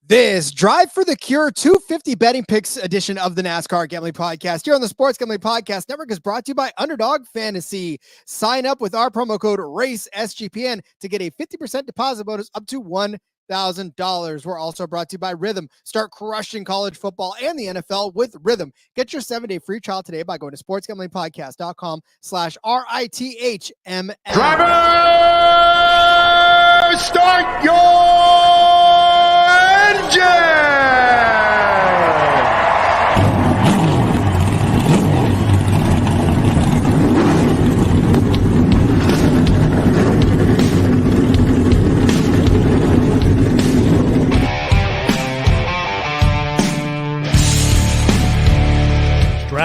This Drive for the Cure 250 betting picks edition of the NASCAR Gambling Podcast here on the Sports Gambling Podcast Network is brought to you by Underdog Fantasy. Sign up with our promo code RACESGPN to get a 50% deposit bonus up to $1,000. We're also brought to you by Rhythm. Start crushing college football and the NFL with Rhythm. Get your 7-day free trial today by going to sportsgamblingpodcast.com/RITHMN. Drivers, start your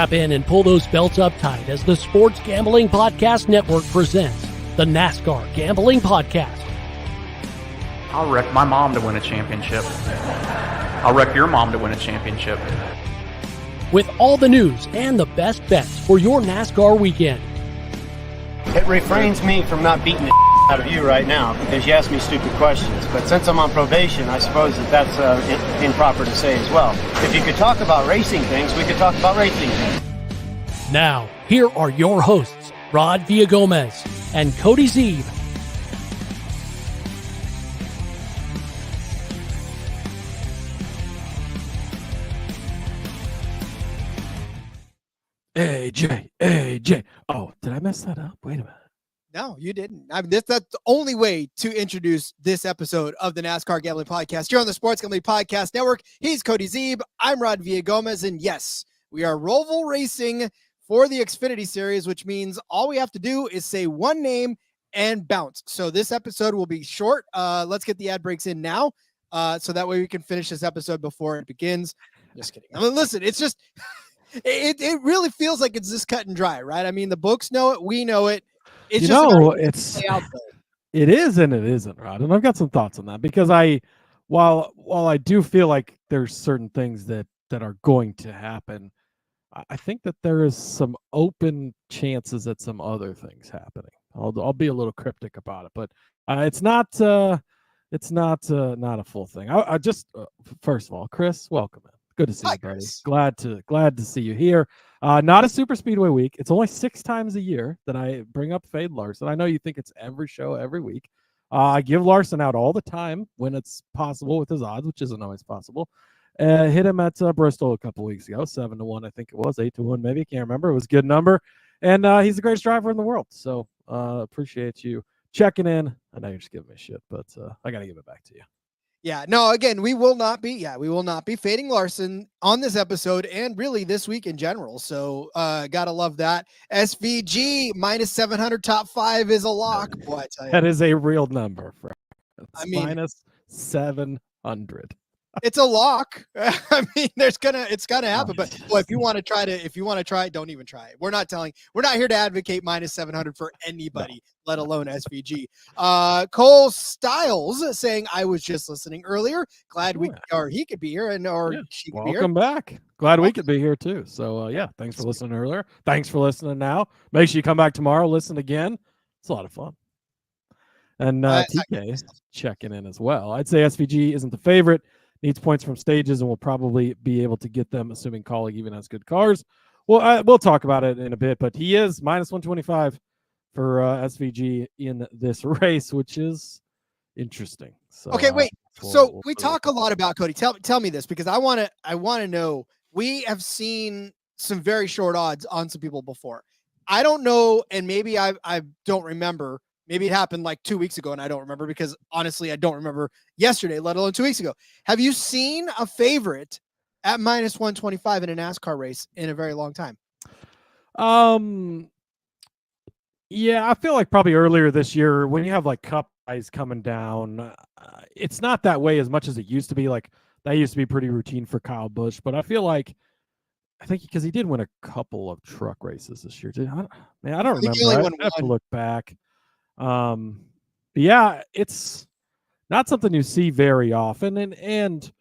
Strap in and pull those belts up tight as the Sports Gambling Podcast Network presents the NASCAR Gambling Podcast. I'll wreck my mom to win a championship. I'll wreck your mom to win a championship. With all the news and the best bets for your NASCAR weekend. It refrains me from not beating the out of you right now because you ask me stupid questions. But since I'm on probation, I suppose that's improper to say as well. If you could talk about racing things, we could talk about racing things. Now, here are your hosts, Rod Villagomez and Cody Zeeb. AJ. Oh, did I mess that up? Wait a minute. No, you didn't. I mean, that's the only way to introduce this episode of the NASCAR Gambling Podcast. You're on the Sports Gambling Podcast Network. He's Cody Zeeb. I'm Rod Villagomez. And yes, we are Roval racing for the Xfinity Series, which means all we have to do is say one name and bounce. So this episode will be short. Let's get the ad breaks in now. So that way we can finish this episode before it begins. Just kidding. I mean, listen, it's just, it really feels like it's this cut and dry, right? I mean, the books know it. We know it. It's it is and it isn't, Rod. And I've got some thoughts on that because while I do feel like there's certain things that are going to happen, I think that there is some open chances at some other things happening. I'll be a little cryptic about it, but it's not a full thing. I just first of all, Chris, welcome in. Good to see you, buddy. Glad to see you here. Not a super speedway week. It's only 6 times a year that I bring up Fade Larson. I know you think it's every show, every week. I give Larson out all the time when it's possible with his odds, which isn't always possible. Hit him at Bristol a couple weeks ago, 7-1, I think it was, 8-1, maybe. I can't remember. It was a good number. And he's the greatest driver in the world. So appreciate you checking in. I know you're just giving me shit, but I got to give it back to you. Yeah, no, again, we will not be fading Larson on this episode and really this week in general. So gotta love that. SVG minus 700 top 5 is a lock. Boy, I tell you. That is a real number, friend. I mean, minus 700. It's a lock. I mean, it's gonna happen. But boy, if you want to try it, don't even try it. We're not here to advocate minus 700 for anybody, let alone SVG. Cole Stiles saying, I was just listening earlier. Glad he could be here she could be here. Welcome back. Glad we could be here too. So thanks for listening earlier. Thanks for listening now. Make sure you come back tomorrow, listen again. It's a lot of fun. And TK checking in as well. I'd say SVG isn't the favorite. Needs points from stages and will probably be able to get them, assuming Kaulig even has good cars. Well, we'll talk about it in a bit, but he is minus 125 for SVG in this race, which is interesting. So, okay, wait. So we talk a lot about Cody. Tell me this because I want to know. We have seen some very short odds on some people before. I don't know, and maybe I don't remember. Maybe it happened like 2 weeks ago and I don't remember because honestly, I don't remember yesterday, let alone 2 weeks ago. Have you seen a favorite at minus 125 in a NASCAR race in a very long time? Yeah, I feel like probably earlier this year when you have like Cup guys coming down, it's not that way as much as it used to be. Like that used to be pretty routine for Kyle Busch, but I think because he did win a couple of truck races this year. I don't remember. I have to look back. Yeah, it's not something you see very often. And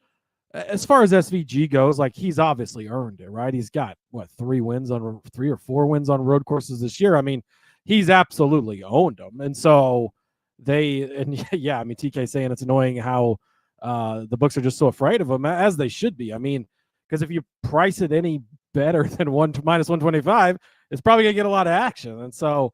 as far as SVG goes, like he's obviously earned it, right? He's got 3 or 4 wins on road courses this year. I mean, he's absolutely owned them. And so TK saying it's annoying how the books are just so afraid of him, as they should be. I mean, because if you price it any better than minus 125, it's probably gonna get a lot of action. And so,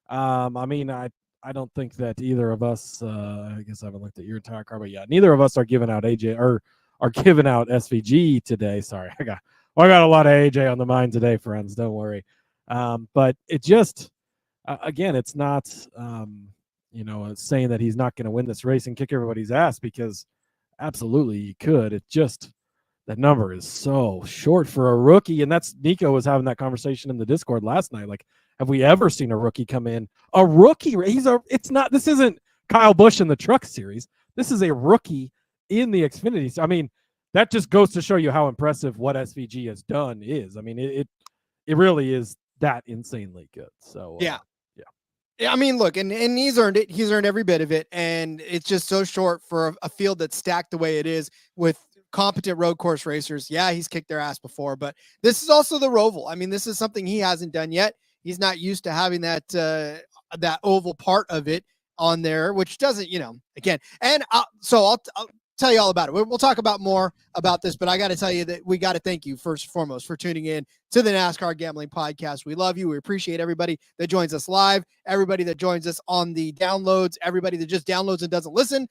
I mean, I don't think that either of us. I guess I haven't looked at your entire card, but yeah, neither of us are giving out AJ or are giving out SVG today. Sorry, I got a lot of AJ on the mind today, friends. Don't worry. But it just, again, it's not, saying that he's not going to win this race and kick everybody's ass, because absolutely he could. It just, that number is so short for a rookie. And that's, Nico was having that conversation in the Discord last night. Like, have we ever seen a rookie come in? A rookie, this isn't Kyle Busch in the Truck Series. This is a rookie in the Xfinity. I mean, that just goes to show you how impressive what SVG has done is. I mean, it really is that insanely good. So yeah. I mean, look, and he's earned it. He's earned every bit of it, and it's just so short for a field that's stacked the way it is with competent road course racers. Yeah, he's kicked their ass before, but this is also the Roval. I mean, this is something he hasn't done yet. He's not used to having that oval part of it on there, which doesn't, again. And so I'll tell you all about it. We'll talk about more about this, but I got to tell you that we got to thank you first and foremost for tuning in to the NASCAR Gambling Podcast. We love you. We appreciate everybody that joins us live, everybody that joins us on the downloads, everybody that just downloads and doesn't listen.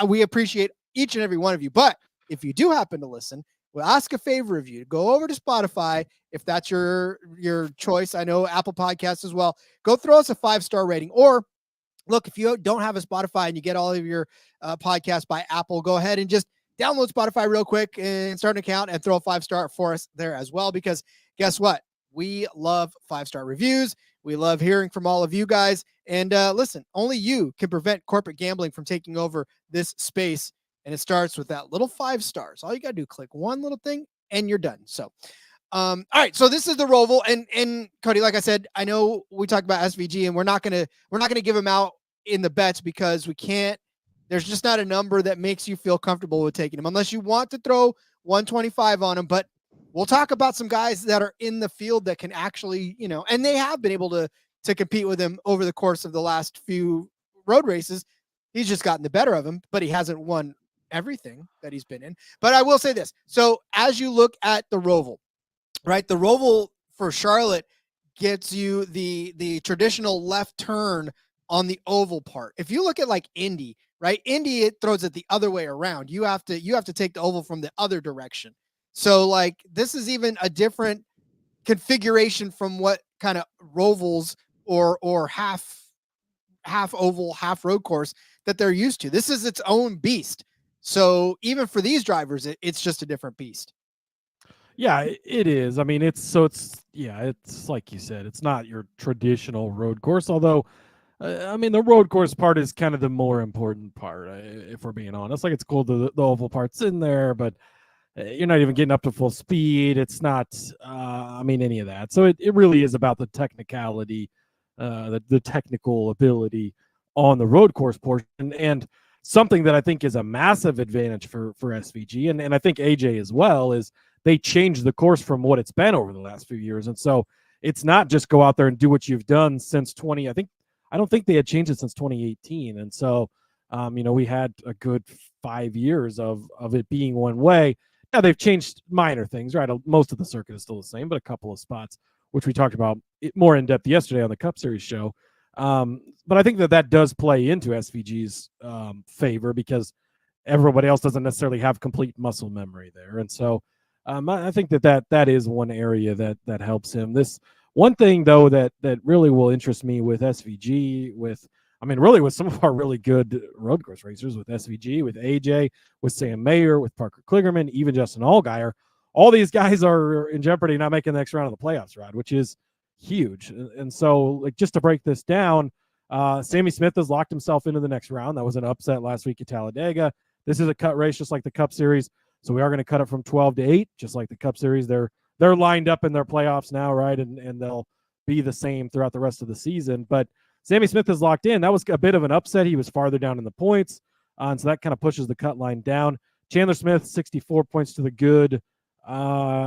We appreciate each and every one of you. But if you do happen to listen, we'll ask a favor of you to go over to Spotify if that's your choice. I know Apple Podcasts as well. Go throw us a 5-star rating, or look, if you don't have a Spotify and you get all of your podcasts by Apple, go ahead and just download Spotify real quick and start an account and throw a 5-star for us there as well, because guess what? We love 5-star reviews. We love hearing from all of you guys. And listen, only you can prevent corporate gambling from taking over this space. And it starts with that little 5 stars. All you got to do, click one little thing and you're done. So, all right. So this is the Roval, and Cody, like I said, I know we talked about SVG, and we're not going to give him out in the bets because we can't. There's just not a number that makes you feel comfortable with taking him unless you want to throw 125 on him. But we'll talk about some guys that are in the field that can actually, and they have been able to compete with him over the course of the last few road races. He's just gotten the better of him, but he hasn't won everything that he's been in. But I will say this. So as you look at the Roval, right, the Roval for Charlotte gets you the traditional left turn on the oval part. If you look at like Indy, right? Indy, it throws it the other way around. You have to take the oval from the other direction. So like this is even a different configuration from what kind of Rovals or half oval, half road course that they're used to. This is its own beast. So even for these drivers, it's just a different beast. Yeah, it is. I mean, it's like you said, it's not your traditional road course, although I mean, the road course part is kind of the more important part, if we're being honest. Like, it's cool the oval part's in there, but you're not even getting up to full speed. It's not, any of that. So it really is about the technicality, the technical ability on the road course portion, and something that I think is a massive advantage for SVG, and I think AJ as well, is they changed the course from what it's been over the last few years. And so it's not just go out there and do what you've done since I don't think they had changed it since 2018. And so, we had a good 5 years of it being one way. Now they've changed minor things, right? Most of the circuit is still the same, but a couple of spots, which we talked about more in depth yesterday on the Cup Series show. But I think that does play into SVG's favor, because everybody else doesn't necessarily have complete muscle memory there. And so I think that is one area that helps him. This one thing, though, that really will interest me with SVG, really with some of our really good road course racers, with SVG, with AJ, with Sam Mayer, with Parker Kligerman, even Justin Allgaier, all these guys are in jeopardy not making the next round of the playoffs, Rod, which is huge. And so, like, just to break this down, Sammy Smith has locked himself into the next round. That was an upset last week at Talladega. This is a cut race, just like the Cup Series. So we are going to cut it from 12 to 8, just like the Cup Series. They're lined up in their playoffs now, right? And they'll be the same throughout the rest of the season. But Sammy Smith is locked in. That was a bit of an upset. He was farther down in the points, and so that kind of pushes the cut line down. Chandler Smith, 64 points to the good.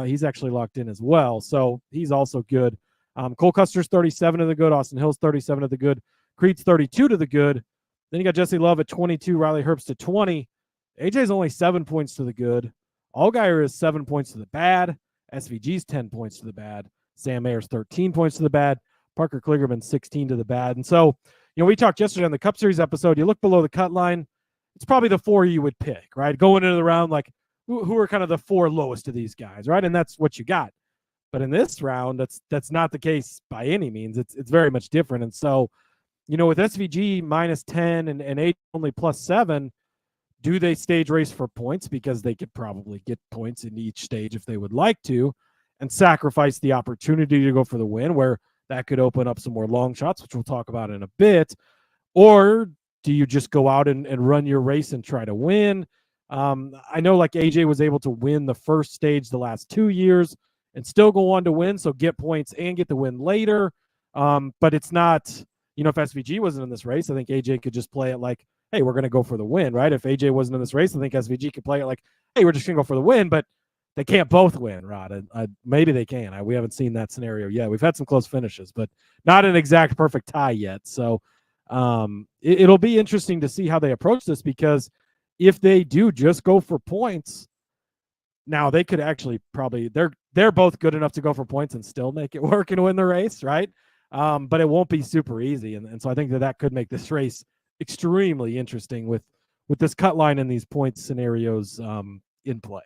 He's actually locked in as well, so he's also good. Cole Custer's 37 to the good. Austin Hill's 37 to the good. Creed's 32 to the good. Then you got Jesse Love at 22, Riley Herbst at 20, AJ's only 7 points to the good. Allgaier is 7 points to the bad. SVG's 10 points to the bad. Sam Mayer's 13 points to the bad. Parker Kligerman 16 to the bad. And so, we talked yesterday on the Cup Series episode. You look below the cut line, it's probably the 4 you would pick, right? Going into the round, like who are kind of the 4 lowest of these guys, right? And that's what you got. But in this round, that's not the case by any means. It's very much different. And so, with SVG minus 10 and AJ only plus 7, do they stage race for points? Because they could probably get points in each stage if they would like to, and sacrifice the opportunity to go for the win, where that could open up some more long shots, which we'll talk about in a bit. Or do you just go out and run your race and try to win? I know like AJ was able to win the first stage the last 2 years and still go on to win, so get points and get the win later. But it's not, if SVG wasn't in this race, I think AJ could just play it like, hey, we're going to go for the win, right? If AJ wasn't in this race, I think SVG could play it like, hey, we're just going to go for the win, but they can't both win, Rod. Maybe they can. We haven't seen that scenario yet. We've had some close finishes, but not an exact perfect tie yet. So it'll be interesting to see how they approach this, because if they do just go for points, now they could actually probably they're both good enough to go for points and still make it work and win the race, right? But it won't be super easy, and so I think that could make this race extremely interesting with this cut line and these point scenarios in play.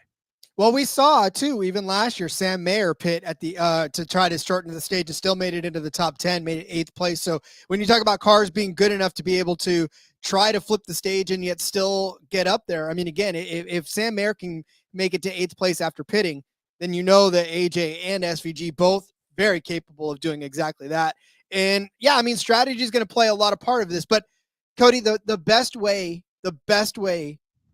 Well, we saw too, even last year, Sam Mayer pit at the to try to shorten the stage and still made it into the top 10, made it 8th place. So when you talk about cars being good enough to be able to try to flip the stage and yet still get up there, I mean, again, if Sam Mayer can make it to 8th place after pitting, then that AJ and SVG both very capable of doing exactly that. And yeah, I mean, strategy is going to play a lot of part of this. But Cody, the best way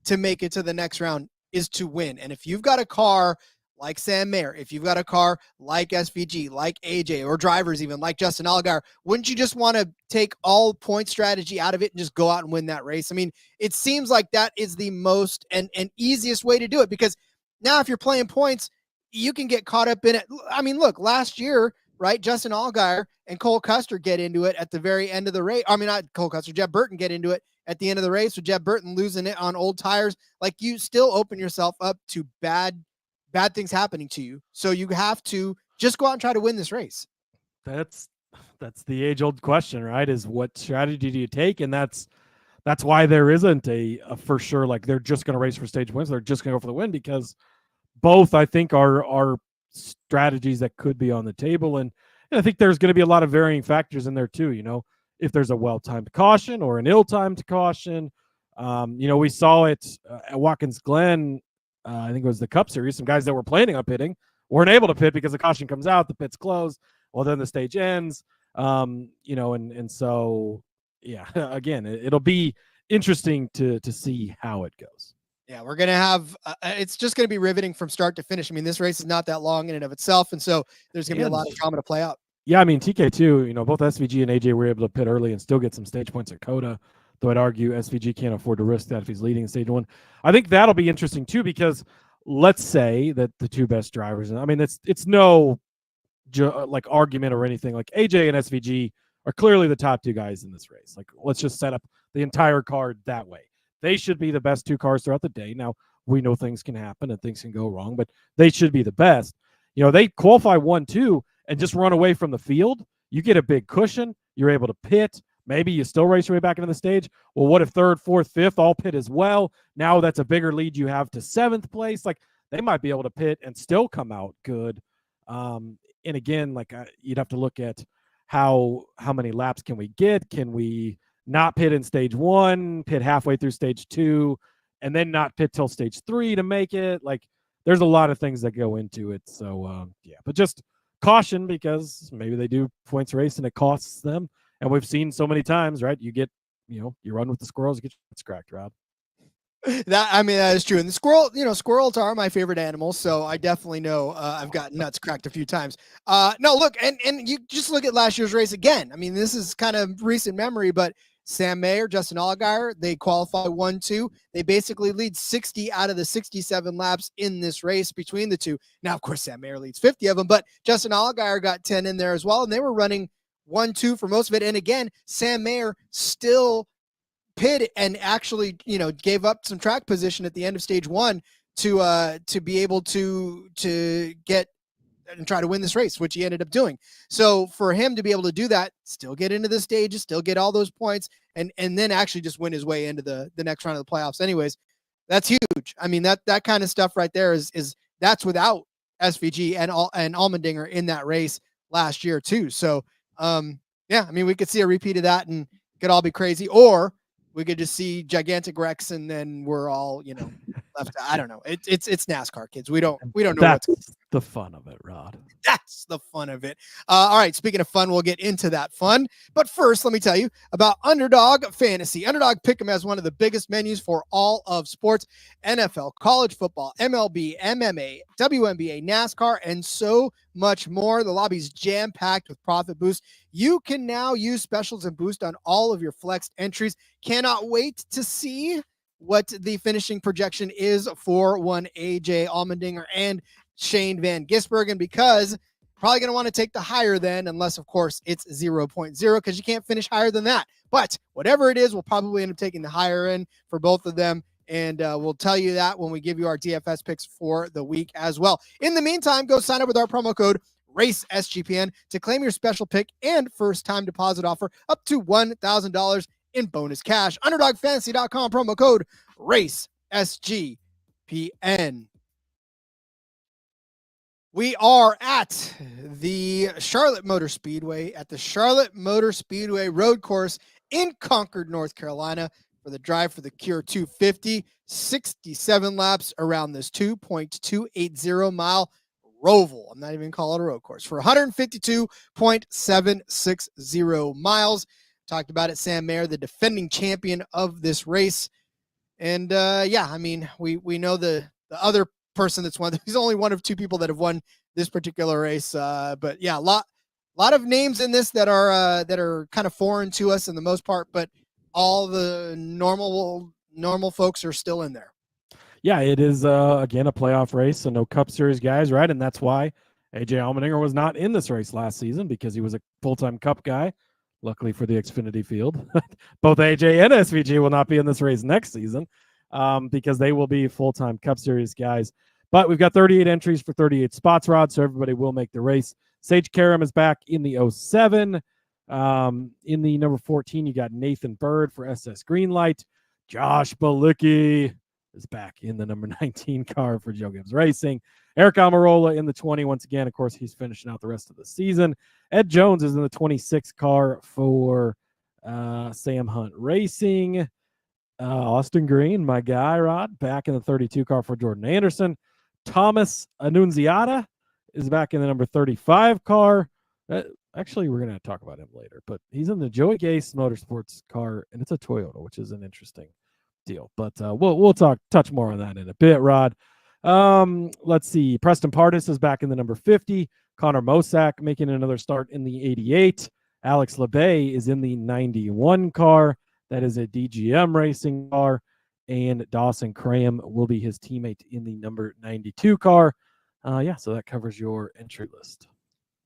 to make it to the next round is to win. And if you've got a car like Sam Mayer, if you've got a car like SVG, like AJ, or drivers even like Justin Allgaier, wouldn't you just want to take all point strategy out of it and just go out and win that race? I mean, it seems like that is the most and easiest way to do it, because now if you're playing points, you can get caught up in it. I mean, look, last year, right, Justin Allgaier and Cole Custer get into it at the very end of the race. I mean, not Cole Custer, Jeb Burton get into it at the end of the race with Jeb Burton losing it on old tires. Like, you still open yourself up to bad things happening to you. So you have to just go out and try to win this race. That's the age-old question, right? Is what strategy do you take? And that's why there isn't a for sure, like, they're just going to race for stage wins. They're just going to go for the win, because both, I think, are strategies that could be on the table. And I think there's going to be a lot of varying factors in there too. If there's a well-timed caution or an ill-timed caution. We saw it at Watkins Glen. I think it was the Cup Series. Some guys that were planning on pitting weren't able to pit because the caution comes out, the pit's closed. Well, then the stage ends. And so, yeah, again, it'll be interesting to see how it goes. Yeah, we're going to have it's just going to be riveting from start to finish. I mean, this race is not that long in and of itself, and so there's going to be a lot of drama to play out. Yeah, I mean, TK too, both SVG and AJ were able to pit early and still get some stage points at Coda, though I'd argue SVG can't afford to risk that if he's leading in stage 1. I think that'll be interesting too, because let's say that the two best drivers, and I mean, it's no argument or anything, like AJ and SVG are clearly the top 2 guys in this race. Like, let's just set up the entire card that way. They should be the best 2 cars throughout the day. Now, we know things can happen and things can go wrong, but they should be the best. They qualify 1-2 and just run away from the field. You get a big cushion. You're able to pit. Maybe you still race your way back into the stage. Well, what if 3rd, 4th, 5th all pit as well? Now that's a bigger lead you have to 7th place. Like, they might be able to pit and still come out good. And again, you'd have to look at how many laps can we get? Can we not pit in stage 1, pit halfway through stage 2, and then not pit till stage 3 to make it? Like, there's a lot of things that go into it. So, yeah, but just caution, because maybe they do points race and it costs them. And we've seen so many times, right? You get, you run with the squirrels, you get your nuts cracked, Rob. That is true. And the squirrels are my favorite animals. So I definitely know I've got nuts cracked a few times. No, look, and you just look at last year's race again. I mean, this is kind of recent memory, but Sam Mayer, Justin Allgaier, they qualify 1-2. They basically lead 60 out of the 67 laps in this race between the two. Now, of course, Sam Mayer leads 50 of them, but Justin Allgaier got 10 in there as well, and they were running 1-2 for most of it. And again, Sam Mayer still pit and actually, gave up some track position at the end of stage 1 to be able to get and try to win this race, which he ended up doing. So for him to be able to do that, still get into the stages, still get all those points, and then actually just win his way into the next round of the playoffs anyways, that's huge. I mean, that kind of stuff right there is that's without SVG and Allmendinger in that race last year too. So yeah, I mean, we could see a repeat of that and it could all be crazy, or we could just see gigantic wrecks and then we're all, left. I don't know. It's NASCAR, kids. We don't know. That's the fun of it, Rod. That's the fun of it. All right. Speaking of fun, we'll get into that fun. But first, let me tell you about Underdog Fantasy. Underdog Pick'em has one of the biggest menus for all of sports: NFL, college football, MLB, MMA, WNBA, NASCAR, and so much more. The lobby's jam-packed with profit boosts. You can now use specials and boost on all of your flexed entries. Cannot wait to see what the finishing projection is for one AJ Allmendinger and Shane Van Gisbergen, because probably going to want to take the higher then, unless of course it's 0.0, because you can't finish higher than that. But whatever it is, we'll probably end up taking the higher end for both of them. And we'll tell you that when we give you our DFS picks for the week as well. In the meantime, go sign up with our promo code RACESGPN to claim your special pick and first time deposit offer up to $1,000 in bonus cash. UnderdogFantasy.com, promo code RACESGPN. We are at the Charlotte Motor Speedway, at the Charlotte Motor Speedway road course in Concord, North Carolina, for the Drive for the Cure 250, 67 laps around this 2.280 mile roval. I'm not even calling it a road course, for 152.760 miles. Talked about it, Sam Mayer, the defending champion of this race. And yeah, I mean, we know the other person that's won. He's only one of two people that have won this particular race. But yeah, a lot of names in this that are kind of foreign to us in the most part, but all the normal folks are still in there. Yeah, it is again a playoff race, so no Cup Series guys, right? And that's why AJ Allmendinger was not in this race last season, because he was a full-time Cup guy. Luckily for the Xfinity field, both AJ and SVG will not be in this race next season because they will be full-time Cup Series guys. But we've got 38 entries for 38 spots, Rod, so everybody will make the race. Sage Karam is back in the 07. In the number 14, you got Nathan Bird for SS Greenlight. Josh Balicki is back in the number 19 car for Joe Gibbs Racing. Eric Almirola in the 20. Once again, of course, he's finishing out the rest of the season. Ed Jones is in the 26 car for Sam Hunt Racing. Austin Green, my guy, Rod, back in the 32 car for Jordan Anderson. Thomas Annunziata is back in the number 35 car. Actually, we're going to talk about him later, but he's in the Joey Gase Motorsports car, and it's a Toyota, which is an interesting deal. But we'll touch more on that in a bit, Rod. Let's see. Preston Pardis is back in the number 50. Connor Mosack making another start in the 88. Alex LeBay is in the 91 car. That is a DGM racing car. And Dawson Cram will be his teammate in the number 92 car. Yeah, so that covers your entry list.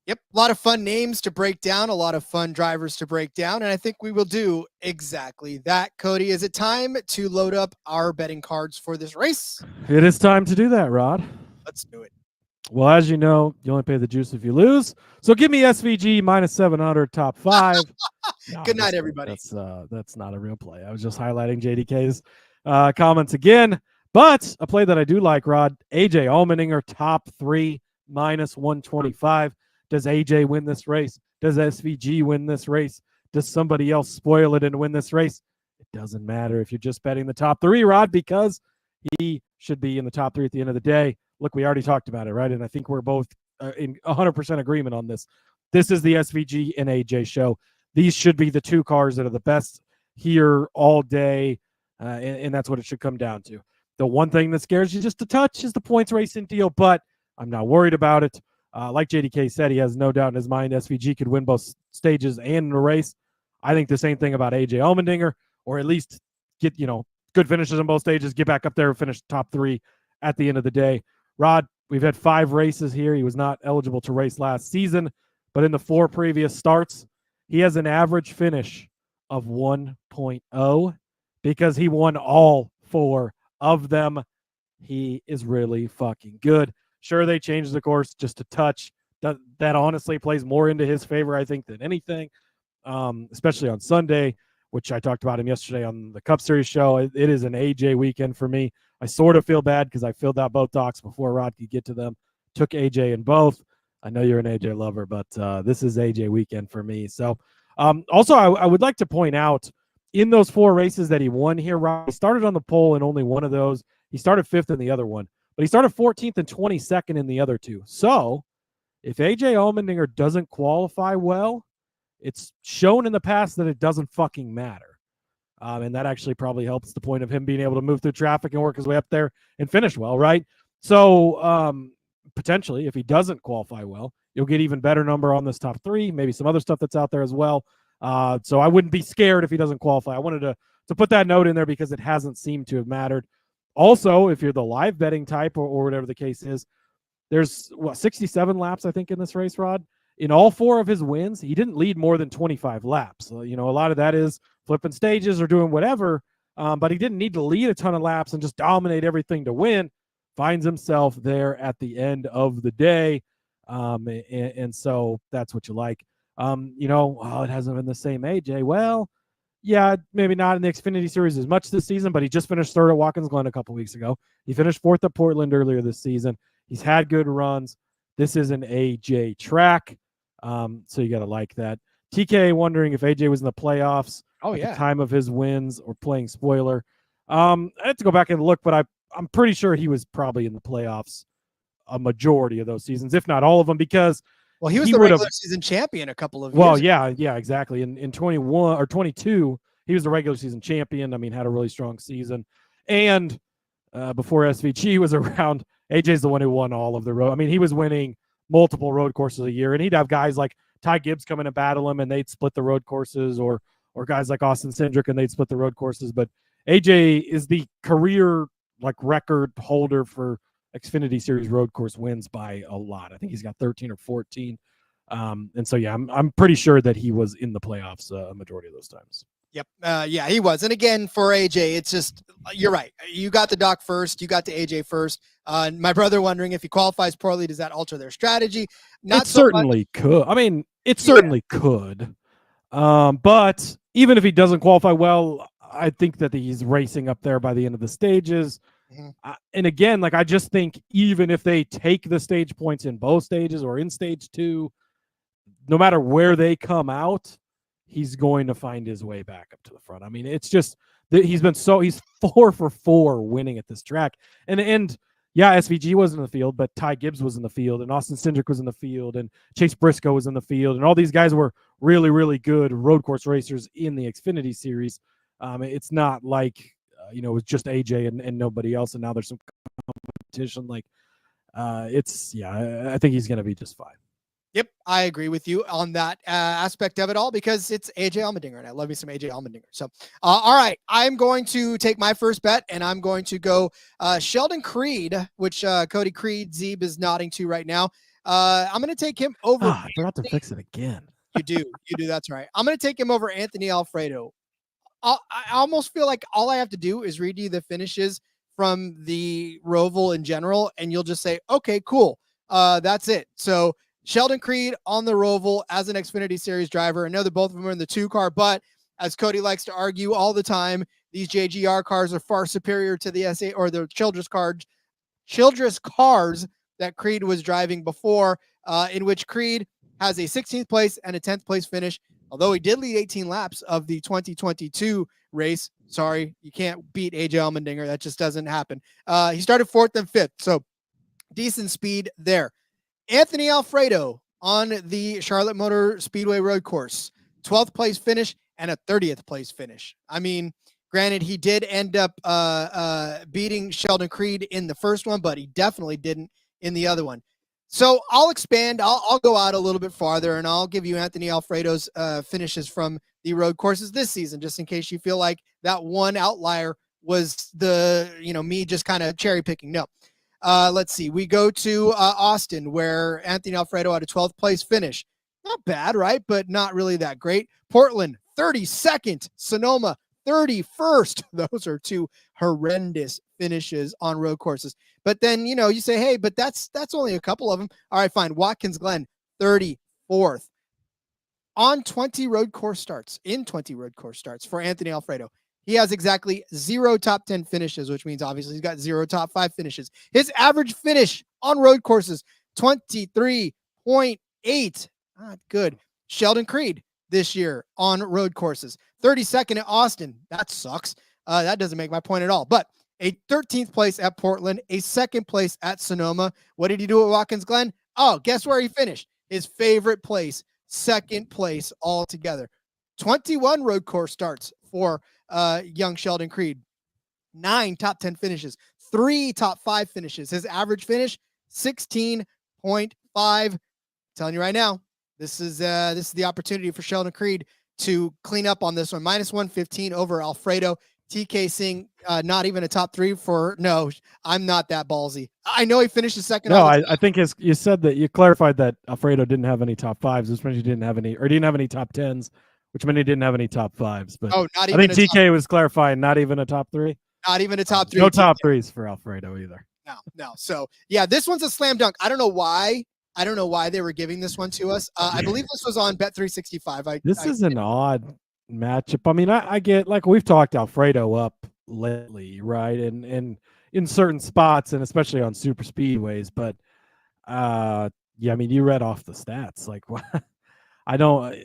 Yep, a lot of fun names to break down, a lot of fun drivers to break down, and I think we will do exactly that. Cody, is it time to load up our betting cards for this race? It is time to do that, Rod. Let's do it. Well, as you know, you only pay the juice if you lose. So give me SVG minus 700 top 5. No, good night, everybody. That's not a real play. I was just highlighting JDK's comments again. But a play that I do like, Rod, AJ Allmendinger top 3 minus 125. Does AJ win this race? Does SVG win this race? Does somebody else spoil it and win this race? It doesn't matter if you're just betting the top 3, Rod, because he should be in the top 3 at the end of the day. Look, we already talked about it, right? And I think we're both in 100% agreement on this. This is the SVG and AJ show. These should be the two cars that are the best here all day, and that's what it should come down to. The one thing that scares you just a touch is the points racing deal, but I'm not worried about it. Like JDK said, he has no doubt in his mind SVG could win both stages and the race. I think the same thing about AJ Allmendinger, or at least get, good finishes in both stages, get back up there and finish top 3 at the end of the day. Rod, we've had 5 races here. He was not eligible to race last season, but in the 4 previous starts, he has an average finish of 1.0. because he won all 4 of them. He is really fucking good. Sure, they changed the course just a touch. That honestly plays more into his favor, I think, than anything, especially on Sunday, which I talked about him yesterday on the Cup Series show. It is an AJ weekend for me. I sort of feel bad because I filled out both docs before Rod could get to them. Took AJ in both. I know you're an AJ lover, but this is AJ weekend for me. So also, I would like to point out, in those 4 races that he won here, Rod, he started on the pole in only one of those. He started 5th in the other one, but he started 14th and 22nd in the other 2. So if AJ Allmendinger doesn't qualify well, it's shown in the past that it doesn't fucking matter. And that actually probably helps the point of him being able to move through traffic and work his way up there and finish well, right? So potentially, if he doesn't qualify well, you'll get even better number on this top 3, maybe some other stuff that's out there as well. So I wouldn't be scared if he doesn't qualify. I wanted to put that note in there because it hasn't seemed to have mattered. Also, if you're the live betting type or whatever the case is, there's 67 laps, I think, in this race, Rod. In all 4 of his wins, he didn't lead more than 25 laps. So, a lot of that is flipping stages or doing whatever, but he didn't need to lead a ton of laps and just dominate everything to win. Finds himself there at the end of the day, and so that's what you like. It hasn't been the same AJ. Well, yeah, maybe not in the Xfinity Series as much this season, but he just finished 3rd at Watkins Glen a couple weeks ago. He finished 4th at Portland earlier this season. He's had good runs. This is an AJ track, so you got to like that. TK wondering if AJ was in the playoffs at the time of his wins or playing spoiler. I have to go back and look, but I'm pretty sure he was probably in the playoffs a majority of those seasons, if not all of them, because he was the regular season champion a couple of years ago. Yeah, exactly. In 21 or 22, he was the regular season champion. I mean, had a really strong season. And before SVG was around, AJ's the one who won all of the road. I mean, he was winning multiple road courses a year, and he'd have guys like Ty Gibbs come in and battle him, and they'd split the road courses, or guys like Austin Cindric, and they'd split the road courses. But AJ is the career record holder for Xfinity Series road course wins by a lot. I think he's got 13 or 14. And so, yeah, I'm pretty sure that he was in the playoffs a majority of those times. Yep. Yeah, he was. And again, for AJ, it's just, you're right. You got the doc first. You got the AJ first. My brother wondering if he qualifies poorly, does that alter their strategy? It certainly could. I mean, it certainly could. But even if he doesn't qualify well, I think that he's racing up there by the end of the stages. And again, I just think even if they take the stage points in both stages or in stage 2, no matter where they come out, he's going to find his way back up to the front. I mean, it's just that he's 4 for 4 winning at this track. And yeah, SVG was in the field, but Ty Gibbs was in the field, and Austin Cindric was in the field, and Chase Briscoe was in the field, and all these guys were really, really good road course racers in the Xfinity Series. It's not like it was just AJ and nobody else, and now there's some competition. I think he's going to be just fine. Yep, I agree with you on that aspect of it all, because it's AJ Allmendinger, and I love me some AJ Allmendinger. So, all right, I'm going to take my first bet, and I'm going to go Sheldon Creed, which Cody Zeeb is nodding to right now. I'm going to take him over. I forgot to fix it again. You do. That's right. I'm going to take him over Anthony Alfredo. I almost feel like all I have to do is read you the finishes from the Roval in general, and you'll just say, okay, cool. That's it. So Sheldon Creed on the Roval as an Xfinity Series driver. I know that both of them are in the 2-car, but as Cody likes to argue all the time, these JGR cars are far superior to the SA or the Childress cars that Creed was driving before, in which Creed has a 16th place and a 10th place finish. Although he did lead 18 laps of the 2022 race. Sorry, you can't beat AJ Allmendinger. That just doesn't happen. He started 4th and 5th, so decent speed there. Anthony Alfredo on the Charlotte Motor Speedway road course, 12th place finish and a 30th place finish. I mean, granted, he did end up beating Sheldon Creed in the first one, but he definitely didn't in the other one. So I'll expand. I'll go out a little bit farther, and I'll give you Anthony Alfredo's finishes from the road courses this season, just in case you feel like that one outlier was me just kind of cherry picking. No. Let's see. We go to Austin, where Anthony Alfredo had a 12th place finish. Not bad, right? But not really that great. Portland, 32nd. Sonoma, 31st. Those are two horrendous finishes on road courses. But then, you say, hey, but that's only a couple of them. All right, fine. Watkins Glen, 34th. In 20 road course starts for Anthony Alfredo. He has exactly 0 top 10 finishes, which means obviously he's got 0 top 5 finishes. His average finish on road courses, 23.8. Not good. Sheldon Creed this year on road courses, 32nd at Austin. That sucks. That doesn't make my point at all. But a 13th place at Portland, a 2nd place at Sonoma. What did he do at Watkins Glen? Oh, guess where he finished? His favorite place, 2nd place altogether. 21 road course starts for young Sheldon Creed. 9 top 10 finishes, 3 top 5 finishes. His average finish, 16.5. Telling you right now, this is the opportunity for Sheldon Creed to clean up on this one. -115 over Alfredo. TK Singh, not even a top 3 for, no, I'm not that ballsy. I know he finished the second. No, I think you said that you clarified that Alfredo didn't have any top 5s, which meant he didn't have any top 10s, which meant he didn't have any top 5s. But not even I think TK was clarifying not even a top 3. Not even a top 3. No top 3s for Alfredo either. No. So yeah, this one's a slam dunk. I don't know why they were giving this one to us. I believe this was on Bet365. This is an odd matchup. I mean, I get, like, we've talked Alfredo up lately, right? And in certain spots, and especially on super speedways. But yeah, I mean, you read off the stats. Like,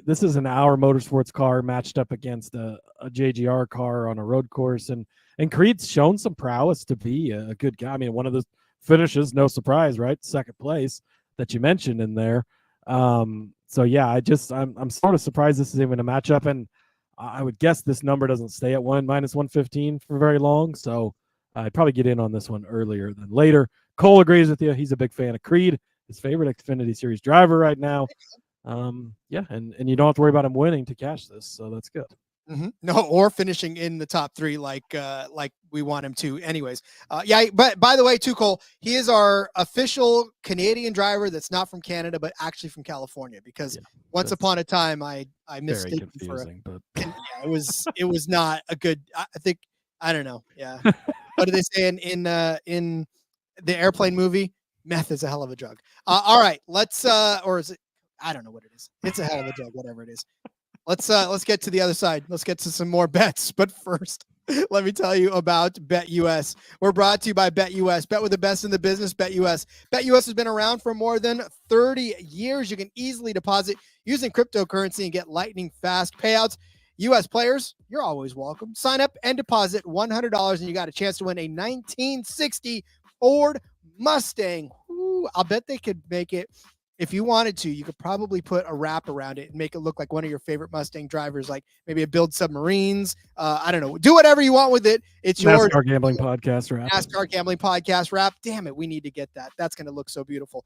this is an Our Motorsports car matched up against a JGR car on a road course, and Creed's shown some prowess to be a good guy. I mean, one of the finishes, no surprise, right? 2nd place that you mentioned in there. So yeah, I'm sort of surprised this is even a matchup, and I would guess this number doesn't stay at -115 for very long. So I'd probably get in on this one earlier than later. Cole agrees with you. He's a big fan of Creed, his favorite Xfinity Series driver right now. Yeah, and you don't have to worry about him winning to cash this, so that's good. Mm-hmm. No, or finishing in the top 3 like we want him to anyways. Yeah, but by the way, too, Cole, he is our official Canadian driver that's not from Canada, but actually from California, because once upon a time I mistaken him for but yeah, it was not a good, I don't know. Yeah. What do they say in the Airplane movie? Meth is a hell of a drug. All right, let's or is it, I don't know what it is. It's a hell of a drug, whatever it is. Let's get to the other side. Let's get to some more bets. But first, let me tell you about BetUS. We're brought to you by BetUS. Bet with the best in the business, BetUS. BetUS has been around for more than 30 years. You can easily deposit using cryptocurrency and get lightning fast payouts. U.S. players, you're always welcome. Sign up and deposit $100, and you got a chance to win a 1960 Ford Mustang. Ooh, I'll bet they could make it. If you wanted to, you could probably put a wrap around it and make it look like one of your favorite Mustang drivers, like maybe a Build Submarines. I don't know. Do whatever you want with it. It's yours. NASCAR Gambling Podcast wrap. NASCAR Gambling Podcast wrap. Damn it, we need to get that. That's going to look so beautiful.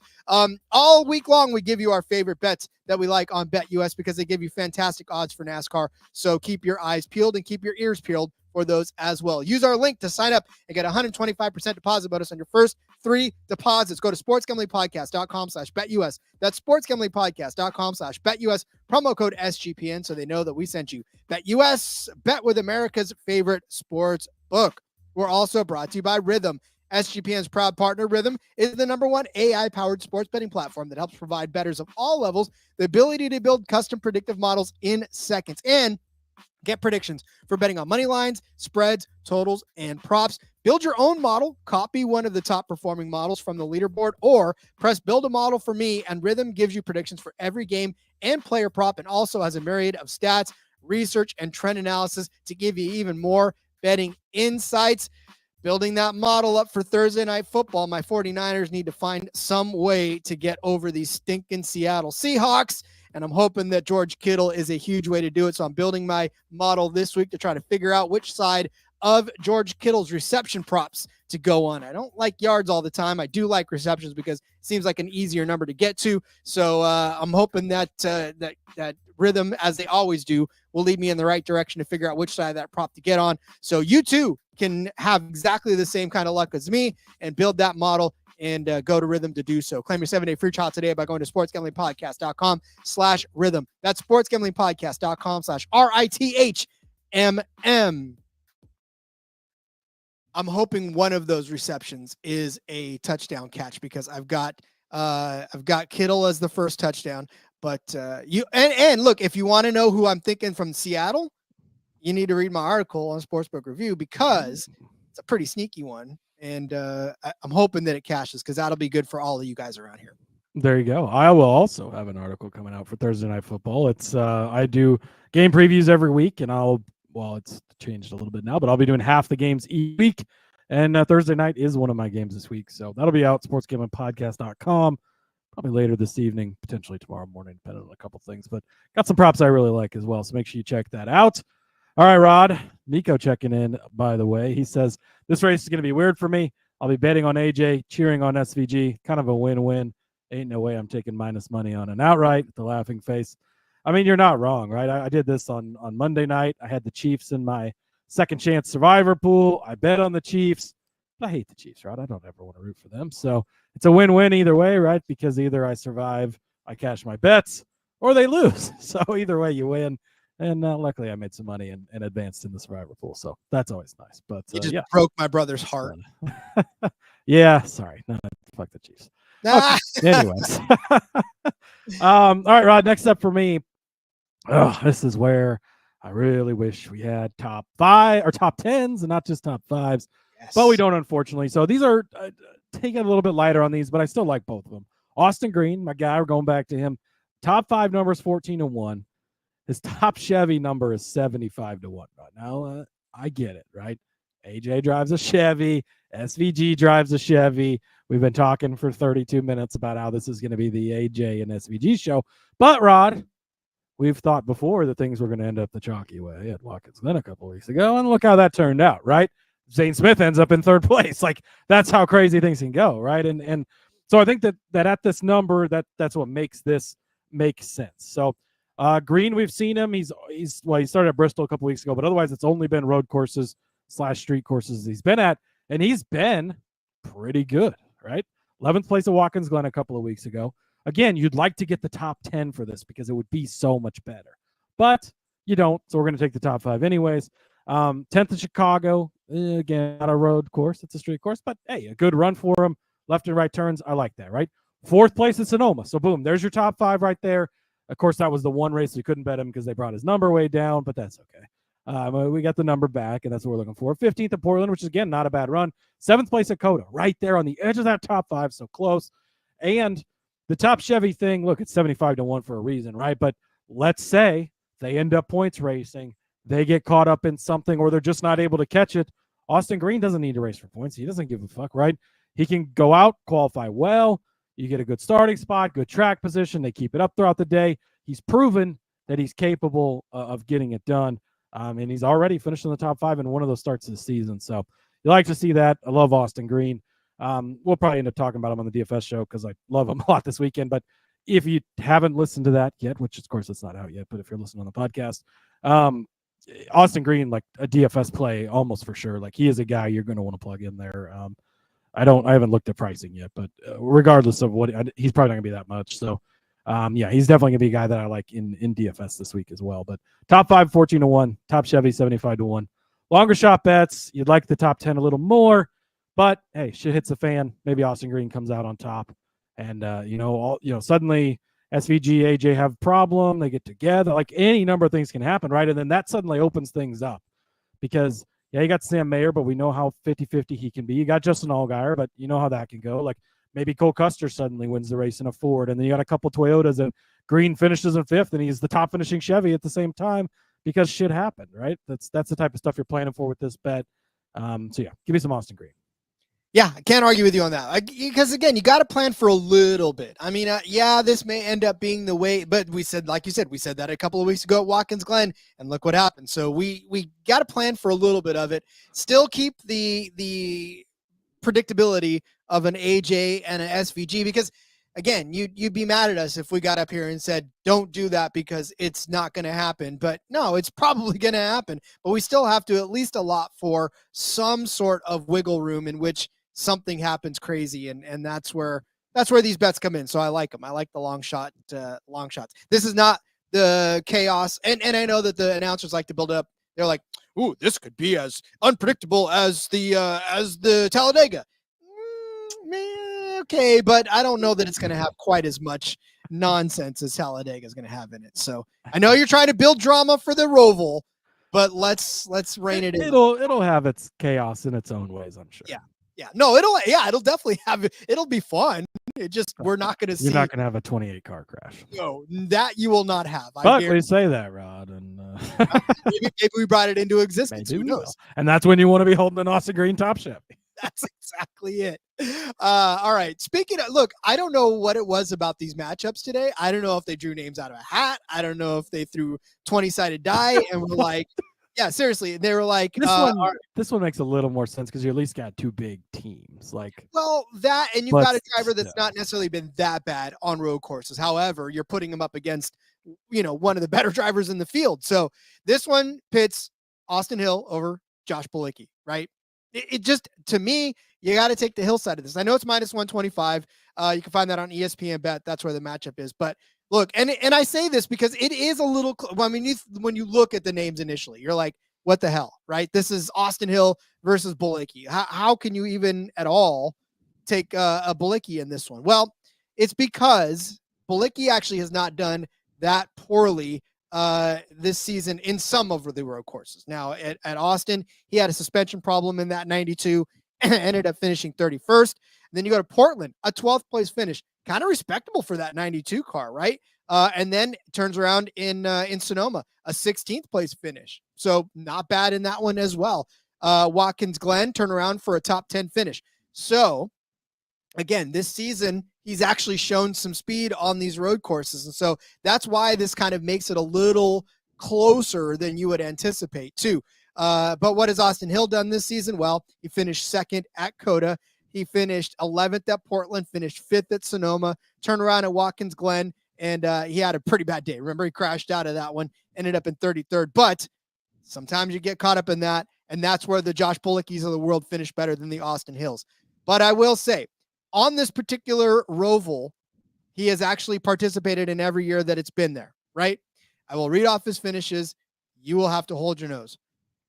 All week long, we give you our favorite bets that we like on BetUS because they give you fantastic odds for NASCAR. So keep your eyes peeled and keep your ears peeled for those as well. Use our link to sign up and get 125% deposit bonus on your first 3 deposits. Go to sportsgamblingpodcast.com/BetUS. That's sportsgamblingpodcast.com/BetUS. Promo code SGPN so they know that we sent you. BetUS, bet with America's favorite sports book. We're also brought to you by Rhythm. SGPN's proud partner, Rhythm, is the #1 AI-powered sports betting platform that helps provide bettors of all levels the ability to build custom predictive models in seconds and get predictions for betting on money lines, spreads, totals, and props. Build your own model, copy one of the top performing models from the leaderboard, or press build a model for me, and Rhythm gives you predictions for every game and player prop, and also has a myriad of stats, research, and trend analysis to give you even more betting insights. Building that model up for Thursday Night Football, my 49ers need to find some way to get over these stinking Seattle Seahawks. And I'm hoping that George Kittle is a huge way to do it. So I'm building my model this week to try to figure out which side of George Kittle's reception props to go on. I don't like yards all the time. I do like receptions because it seems like an easier number to get to. So I'm hoping that that Rhythm, as they always do, will lead me in the right direction to figure out which side of that prop to get on. So you too can have exactly the same kind of luck as me and build that model and go to Rhythm to do so. Claim your 7-day free trial today by going to sportsgamblingpodcast.com/Rhythm. That's sportsgamblingpodcast.com/RITH. I'm hoping one of those receptions is a touchdown catch because I've got Kittle as the first touchdown. But and look, if you want to know who I'm thinking from Seattle, you need to read my article on Sportsbook Review because it's a pretty sneaky one. And I'm hoping that it cashes because that'll be good for all of you guys around here. There you go. I will also have an article coming out for Thursday Night Football. It's I do game previews every week, and it's changed a little bit now, but I'll be doing half the games each week. And Thursday night is one of my games this week. So that'll be out, sportsgamblingpodcast.com, probably later this evening, potentially tomorrow morning, depending on a couple things. But got some props I really like as well, so make sure you check that out. All right, Rod. Nico checking in, by the way. He says, this race is going to be weird for me. I'll be betting on AJ, cheering on SVG. Kind of a win-win. Ain't no way I'm taking minus money on an outright with the laughing face. I mean, you're not wrong, right? I did this on Monday night. I had the Chiefs in my second chance survivor pool. I bet on the Chiefs. But I hate the Chiefs, right? I don't ever want to root for them. So it's a win-win either way, right? Because either I survive, I cash my bets, or they lose. So either way, you win. And luckily, I made some money and advanced in the survivor pool. So that's always nice. But you just broke my brother's heart. Yeah, sorry. No, fuck the Chiefs. Okay. Anyways. All right, Rod, next up for me. Oh, this is where I really wish we had top 5 or top 10s and not just top 5s. Yes. But we don't, unfortunately. So these are taking a little bit lighter on these, but I still like both of them. Austin Green, my guy, we're going back to him. Top 5 numbers 14-1. His top Chevy number is 75-1. Now, I get it, right? AJ drives a Chevy. SVG drives a Chevy. We've been talking for 32 minutes about how this is going to be the AJ and SVG show. But, Rod, we've thought before that things were going to end up the chalky way at Watkins Glen a couple of weeks ago, and look how that turned out, right? Zane Smith ends up in 3rd place. Like, that's how crazy things can go, right? And so I think that at this number, that's what makes this make sense. So, Green, we've seen him. He started at Bristol a couple weeks ago, but otherwise it's only been road courses / street courses he's been at, and he's been pretty good, right? 11th place at Watkins Glen a couple of weeks ago. Again, you'd like to get the top 10 for this because it would be so much better, but you don't, so we're going to take the top 5 anyways. 10th in Chicago, again, not a road course, it's a street course, but hey, a good run for him. Left and right turns, I like that, right? 4th place at Sonoma, so boom, there's your top 5 right there. Of course, that was the one race we couldn't bet him because they brought his number way down, but that's okay. We got the number back, and that's what we're looking for. 15th at Portland, which is, again, not a bad run. 7th place at Coda, right there on the edge of that top 5, so close. And the top Chevy thing, look, it's 75-1 for a reason, right? But let's say they end up points racing, they get caught up in something, or they're just not able to catch it. Austin Green doesn't need to race for points. He doesn't give a fuck, right? He can go out, qualify well. You get a good starting spot, good track position. They keep it up throughout the day. He's proven that he's capable of getting it done. And he's already finished in the top 5 in one of those starts of the season. So you like to see that. I love Austin Green. We'll probably end up talking about him on the DFS show because I love him a lot this weekend. But if you haven't listened to that yet, which of course it's not out yet, but if you're listening on the podcast, Austin Green, like a DFS play almost for sure. Like he is a guy you're going to want to plug in there. I haven't looked at pricing yet, but regardless of what, he's probably not going to be that much. So he's definitely going to be a guy that I like in DFS this week as well. But top 5, 14-1, top Chevy, 75-1. Longer shot bets, you'd like the top 10 a little more, but hey, shit hits the fan. Maybe Austin Green comes out on top, and suddenly SVG, AJ have a problem. They get together. Like any number of things can happen, right? And then that suddenly opens things up because you got Sam Mayer, but we know how 50-50 he can be. You got Justin Allgaier, but you know how that can go. Like maybe Cole Custer suddenly wins the race in a Ford, and then you got a couple Toyotas, and Green finishes in 5th, and he's the top finishing Chevy at the same time because shit happened, right? That's the type of stuff you're planning for with this bet. Give me some Austin Green. Yeah, I can't argue with you on that. Because again, you got to plan for a little bit. I mean, this may end up being the way, but we said that a couple of weeks ago at Watkins Glen, and look what happened. So we got to plan for a little bit of it. Still keep the predictability of an AJ and an SVG, because again, you'd be mad at us if we got up here and said, don't do that because it's not going to happen. But no, it's probably going to happen. But we still have to at least allot for some sort of wiggle room in which something happens crazy. And that's where these bets come in. So I like them. I like the long shots. This is not the chaos. And I know that the announcers like to build up They're like, ooh, this could be as unpredictable as the Talladega. Okay, but I don't know that it's going to have quite as much nonsense as Talladega is going to have in it. So I know you're trying to build drama for the Roval, but let's rein it in. It'll have its chaos in its own ways, I'm sure. Yeah. No, it'll definitely have it. It'll be fun. It just, we're not going to see. You're not going to have a 28 car crash. No, that you will not have. But we say that, Rod, and maybe we brought it into existence. Who knows? And that's when you want to be holding an Austin Green top Chevy. That's exactly it. All right. Speaking of, look, I don't know what it was about these matchups today. I don't know if they drew names out of a hat. I don't know if they threw 20-sided die and were like, yeah, seriously. They were like, this one makes a little more sense because you at least got two big teams. Well, that, and you've got a driver that's not necessarily been that bad on road courses. However, you're putting him up against, one of the better drivers in the field. So this one pits Austin Hill over Josh Bilicki, right? It just, to me, you got to take the Hill side of this. I know it's minus 125. You can find that on ESPN Bet. That's where the matchup is. But look, and I say this because it is a little, when you look at the names initially, you're like, what the hell, right? This is Austin Hill versus Bilicki. How can you even at all take a Bilicki in this one? Well, it's because Bilicki actually has not done that poorly this season in some of the road courses. Now at Austin, he had a suspension problem in that 92, ended up finishing 31st. Then you go to Portland, a 12th place finish, kind of respectable for that 92 car, right? And then turns around in Sonoma, a 16th place finish. So not bad in that one as well. Watkins Glen turn around for a top 10 finish. So again, this season, he's actually shown some speed on these road courses. And so that's why this kind of makes it a little closer than you would anticipate too. But what has Austin Hill done this season? Well, he finished second at Coda. He finished 11th at Portland, finished 5th at Sonoma, turned around at Watkins Glen, and he had a pretty bad day. Remember, he crashed out of that one, ended up in 33rd. But sometimes you get caught up in that, and that's where the Josh Bolickis of the world finish better than the Austin Hills. But I will say, on this particular Roval, he has actually participated in every year that it's been there, right? I will read off his finishes. You will have to hold your nose.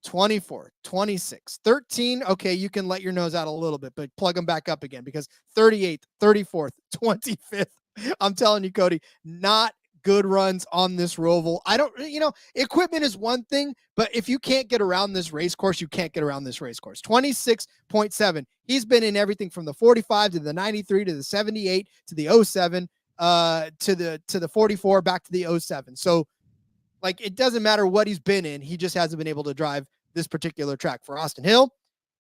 24, 26, 13. Okay, you can let your nose out a little bit, but plug them back up again because 38th, 34th, 25th. I'm telling you, Cody, not good runs on this Roval. I don't, equipment is one thing, but if you can't get around this race course, you can't get around this race course. 26.7. He's been in everything from the 45 to the 93 to the 78 to the 07 to the 44 back to the 07. So it doesn't matter what he's been in. He just hasn't been able to drive this particular track. For Austin Hill,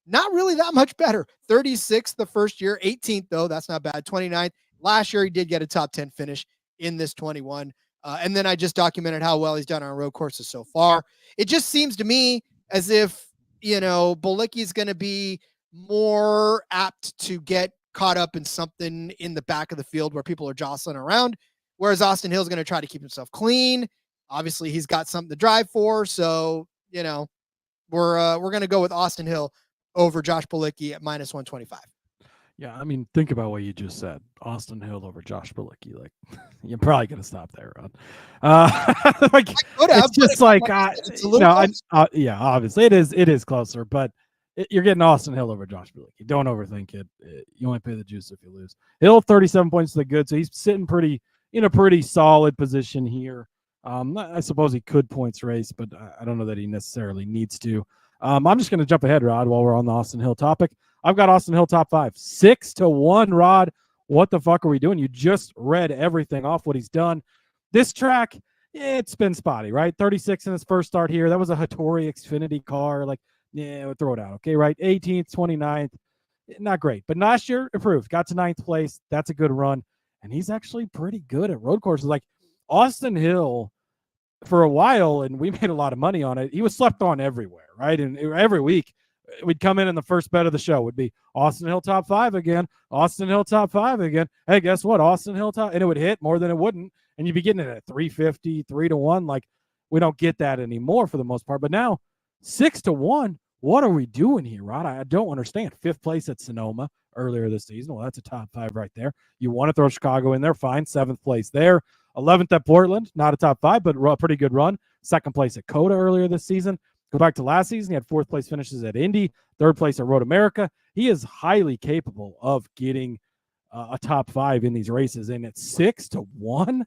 not really that much better. 36th the first year, 18th though. That's not bad. 29th. Last year, he did get a top 10 finish in this 21. And then I just documented how well he's done on road courses so far. It just seems to me as if, Bilicki is going to be more apt to get caught up in something in the back of the field where people are jostling around, whereas Austin Hill is going to try to keep himself clean. Obviously, he's got something to drive for. So, we're going to go with Austin Hill over Josh Bilicki at minus 125. Yeah, I mean, think about what you just said. Austin Hill over Josh Bilicki. You're probably going to stop there, Ron. It's just it's a little yeah, obviously it is closer, but you're getting Austin Hill over Josh Bilicki. Don't overthink it. You only pay the juice if you lose. Hill 37 points to the good, so he's sitting in a pretty solid position here. I suppose he could points race, but I don't know that he necessarily needs to. I'm just going to jump ahead, Rod, while we're on the Austin Hill topic. I've got Austin Hill top 5, 6-1. Rod, what the fuck are we doing? You just read everything off what he's done. This track, it's been spotty, right? 36 in his first start here. That was a Hattori Xfinity car. We'll throw it out. Okay, right? 18th, 29th. Not great. But last year, improved. Got to 9th place. That's a good run. And he's actually pretty good at road courses. Austin Hill, for a while, and we made a lot of money on it, he was slept on everywhere, right? And every week, we'd come in the first bet of the show would be Austin Hill top 5 again, Austin Hill top 5 again. Hey, guess what? Austin Hill top, and it would hit more than it wouldn't. And you'd be getting it at 350, 3-1. We don't get that anymore for the most part. But now 6-1, what are we doing here, Rod? I don't understand. 5th place at Sonoma earlier this season. Well, that's a top 5 right there. You want to throw Chicago in there, fine. 7th place there. 11th at Portland, not a top 5, but a pretty good run. 2nd place at Coda earlier this season. Go back to last season, he had 4th place finishes at Indy, 3rd place at Road America. He is highly capable of getting a top 5 in these races, and it's 6-1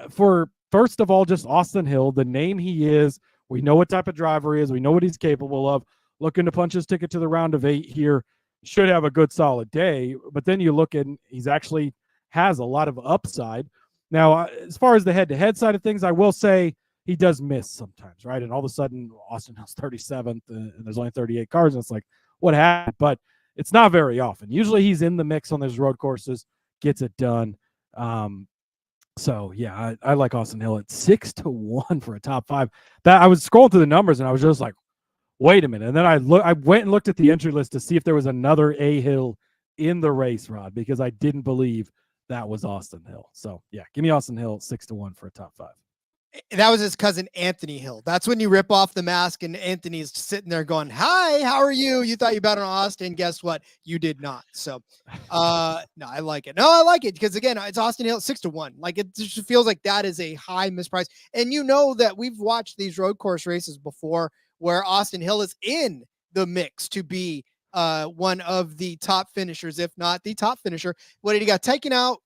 for, first of all, just Austin Hill, the name he is. We know what type of driver he is. We know what he's capable of. Looking to punch his ticket to the round of 8 here. Should have a good solid day, but then you look and he's actually has a lot of upside. Now, as far as the head-to-head side of things, I will say he does miss sometimes, right? And all of a sudden, Austin Hill's 37th, and there's only 38 cars, and it's like, what happened? But it's not very often. Usually he's in the mix on those road courses, gets it done. So, yeah, I like Austin Hill at 6-1 for a top 5. That I was scrolling through the numbers, and I was just like, wait a minute. And then I went and looked at the entry list to see if there was another A Hill in the race, Rod, because I didn't believe that was Austin Hill. So, yeah, give me Austin Hill 6-1 for a top 5. That was his cousin Anthony Hill. That's when you rip off the mask and Anthony's sitting there going, "Hi, how are you? You thought you bet on Austin. Guess what? You did not." So, no, I like it. No, I like it because, again, it's Austin Hill 6-1. Like, it just feels like that is a high misprice. And you know that we've watched these road course races before where Austin Hill is in the mix to be one of the top finishers, if not the top finisher. What did he got taken out?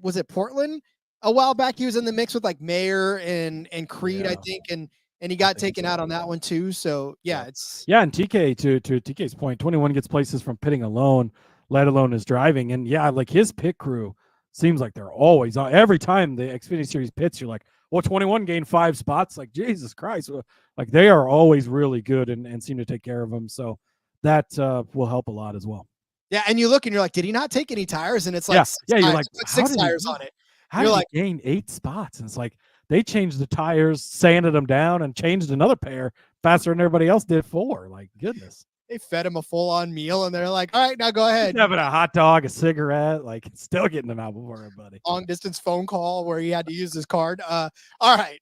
Was it Portland? A while back, he was in the mix with like Mayer and Creed, I think, and he got taken out on that one too. So it's and TK to TK's point, 21 gets places from pitting alone, let alone his driving, and like his pit crew seems like they're always on. Every time the Xfinity Series pits, you're like, well, 21 gained 5 spots. Like, Jesus Christ, like they are always really good and seem to take care of them. So that will help a lot as well. Yeah, and you look and you're like, did he not take any tires? And it's like, you're like, put 6 tires on it. How did he gain 8 spots? And it's like they changed the tires, sanded them down, and changed another pair faster than everybody else did 4. Like, goodness. They fed him a full-on meal, and they're like, all right, now go ahead. He's having a hot dog, a cigarette, like still getting them out before everybody. Long-distance phone call where he had to use his card. All right.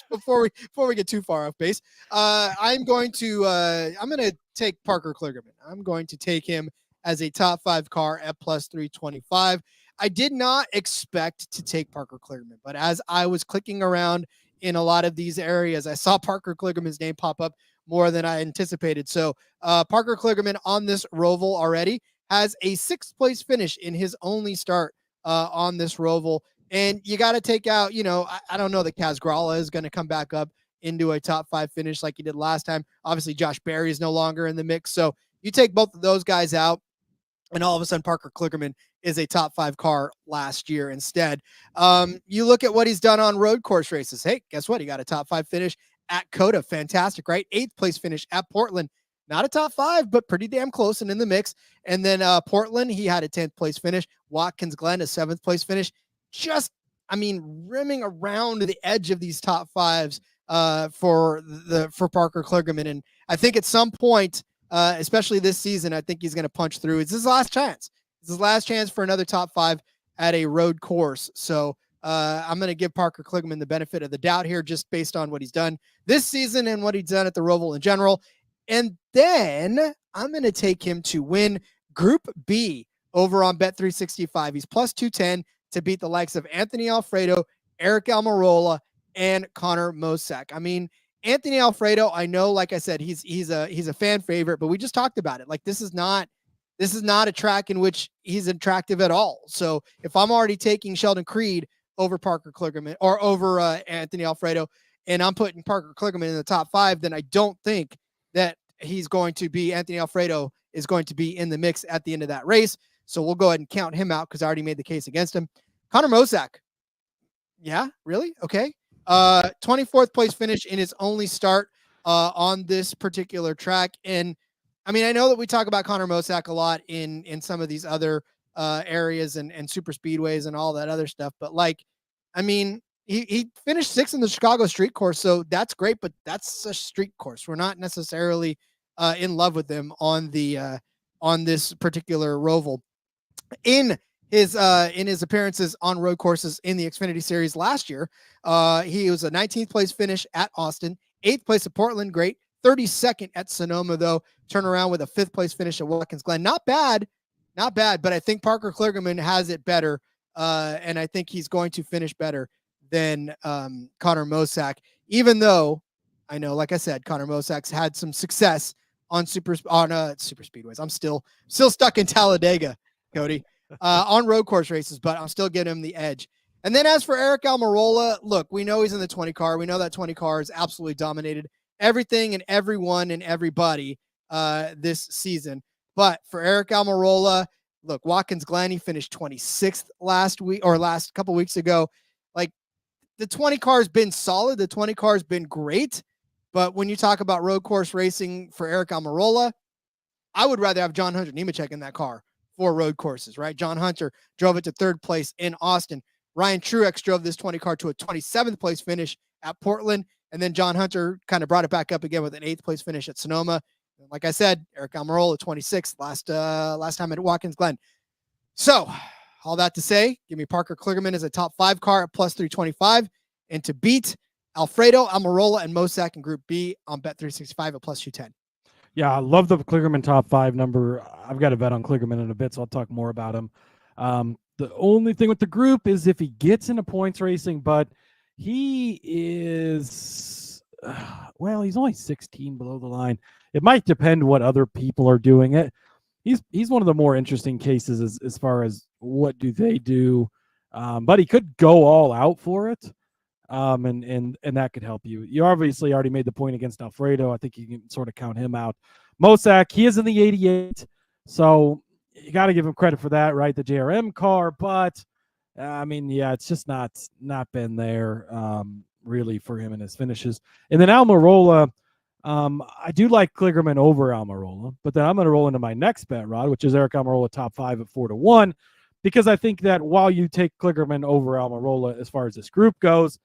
Before we get too far off base, I'm going to take Parker Kligerman. I'm going to take him as a top 5 car at plus 325. I did not expect to take Parker Kligerman, but as I was clicking around in a lot of these areas, I saw Parker Kligerman's name pop up more than I anticipated. So Parker Kligerman on this Roval already has a 6th place finish in his only start on this Roval. And you got to take out, I don't know that Kaz Gralla is going to come back up into a top 5 finish like he did last time. Obviously, Josh Berry is no longer in the mix. So you take both of those guys out, and all of a sudden Parker Kligerman is a top 5 car last year instead. You look at what he's done on road course races. Hey, guess what? He got a top 5 finish at COTA. Fantastic, right? 8th place finish at Portland. Not a top 5, but pretty damn close and in the mix. And then Portland, he had a 10th place finish. Watkins Glen, a 7th place finish. Just, rimming around the edge of these top 5s for Parker Kligerman. And I think at some point, especially this season, I think he's going to punch through. It's his last chance. It's his last chance for another top 5 at a road course. So I'm going to give Parker Kligerman the benefit of the doubt here, just based on what he's done this season and what he's done at the Roval in general. And then I'm going to take him to win Group B over on Bet365. He's plus 210 to beat the likes of Anthony Alfredo, Eric Almirola, and Connor Mosack. Anthony Alfredo, I know, like I said, he's a fan favorite, but we just talked about it. Like, this is not a track in which he's attractive at all. So if I'm already taking Sheldon Creed over Parker Kligerman or over Anthony Alfredo, and I'm putting Parker Kligerman in the top 5, then I don't think that Anthony Alfredo is going to be in the mix at the end of that race. So we'll go ahead and count him out because I already made the case against him. Connor Mosack. Yeah, really? Okay. 24th place finish in his only start on this particular track. And I know that we talk about Connor Mosack a lot in some of these other areas and super speedways and all that other stuff. But he finished 6th in the Chicago street course. So that's great, but that's a street course. We're not necessarily in love with them on this particular Roval. In his appearances on road courses in the Xfinity Series last year, he was a 19th place finish at Austin, 8th place at Portland, great, 32nd at Sonoma, though, turn around with a 5th place finish at Watkins Glen. Not bad, but I think Parker Kligerman has it better, and I think he's going to finish better than Connor Mosack, even though, I know, like I said, Connor Mosak's had some success on super speedways. I'm still stuck in Talladega, Cody, on road course races, but I'm still getting him the edge. And then as for Eric Almirola, look, we know he's in the 20 car. We know that 20 car has absolutely dominated everything and everyone and everybody this season. But for Eric Almirola, look, Watkins Glen, he finished 26th last couple weeks ago. Like, the 20 car has been solid. The 20 car has been great. But when you talk about road course racing for Eric Almirola, I would rather have John Hunter Nemechek in that car for road courses, right? John Hunter drove it to 3rd place in Austin. Ryan Truex drove this 20 car to a 27th place finish at Portland. And then John Hunter kind of brought it back up again with an 8th place finish at Sonoma. Like I said, Eric Almirola, 26th last time at Watkins Glen. So all that to say, give me Parker Kligerman as a top 5 car at plus 325. And to beat Alfredo, Almirola, and Mosak in Group B on Bet365 at plus 210. Yeah, I love the Kligerman top 5 number. I've got a bet on Kligerman in a bit, so I'll talk more about him. The only thing with the group is if he gets into points racing, but he is, he's only 16 below the line. It might depend what other people are doing. He's one of the more interesting cases as far as what do they do, but he could go all out for it. And that could help you. You obviously already made the point against Alfredo. I think you can sort of count him out. Mosak, he is in the 88, so you got to give him credit for that, right? The JRM car, but it's just not been there really for him in his finishes. And then Almirola, I do like Kligerman over Almirola, but then I'm going to roll into my next bet, Rod, which is Eric Almirola top 5 at 4-1, because I think that while you take Kligerman over Almirola as far as this group goes,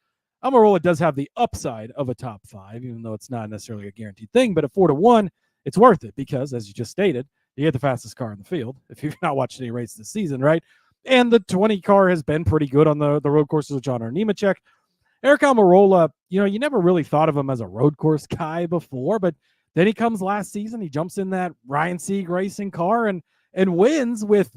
Almirola does have the upside of a top 5, even though it's not necessarily a guaranteed thing. But at 4-1, it's worth it because, as you just stated, you get the fastest car in the field if you've not watched any race this season, right? And the 20 car has been pretty good on the road courses with John Nemechek. Eric Almirola, you never really thought of him as a road course guy before, but then he comes last season, he jumps in that Ryan Sieg racing car and wins with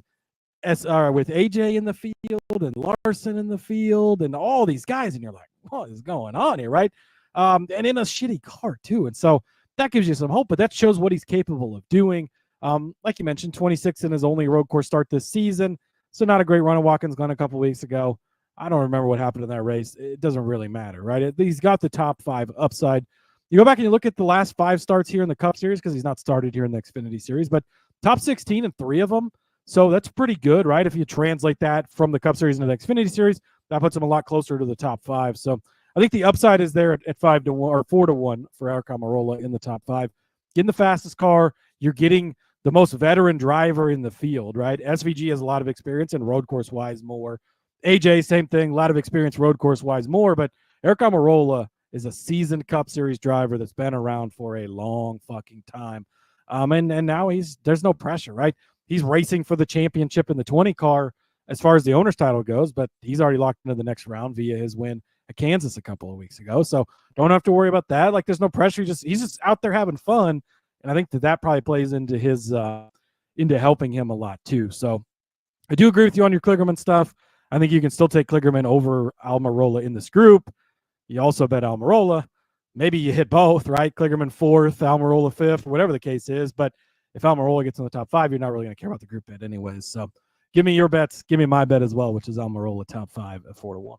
AJ in the field and Larson in the field and all these guys, and you're like, what is going on here, right? And in a shitty car too. And so that gives you some hope, but that shows what he's capable of doing. Like you mentioned, 26 in his only road course start this season. So not a great run at Watkins Glen a couple weeks ago. I don't remember what happened in that race. It doesn't really matter, right? He's got the top 5 upside. You go back and you look at the last 5 starts here in the Cup Series, because he's not started here in the Xfinity Series, but top 16 in 3 of them. So that's pretty good, right? If you translate that from the Cup Series into the Xfinity Series, that puts him a lot closer to the top 5. So I think the upside is there at 5-1 or 4-1 for Eric Almirola in the top 5. Getting the fastest car, you're getting the most veteran driver in the field, right? SVG has a lot of experience and road course wise more. AJ, same thing, a lot of experience road course wise more, but Eric Almirola is a seasoned Cup Series driver that's been around for a long fucking time. And now there's no pressure, right? He's racing for the championship in the 20 car as far as the owner's title goes, but he's already locked into the next round via his win at Kansas a couple of weeks ago. So don't have to worry about that. Like, there's no pressure. He's just out there having fun. And I think that probably plays into his, into helping him a lot too. So I do agree with you on your Kligerman stuff. I think you can still take Kligerman over Almirola in this group. You also bet Almirola. Maybe you hit both, right? Kligerman 4th, Almirola 5th, or whatever the case is. But if Almirola gets in the top 5, you're not really going to care about the group bet anyways. So give me your bets. Give me my bet as well, which is Almirola top 5 at 4-1.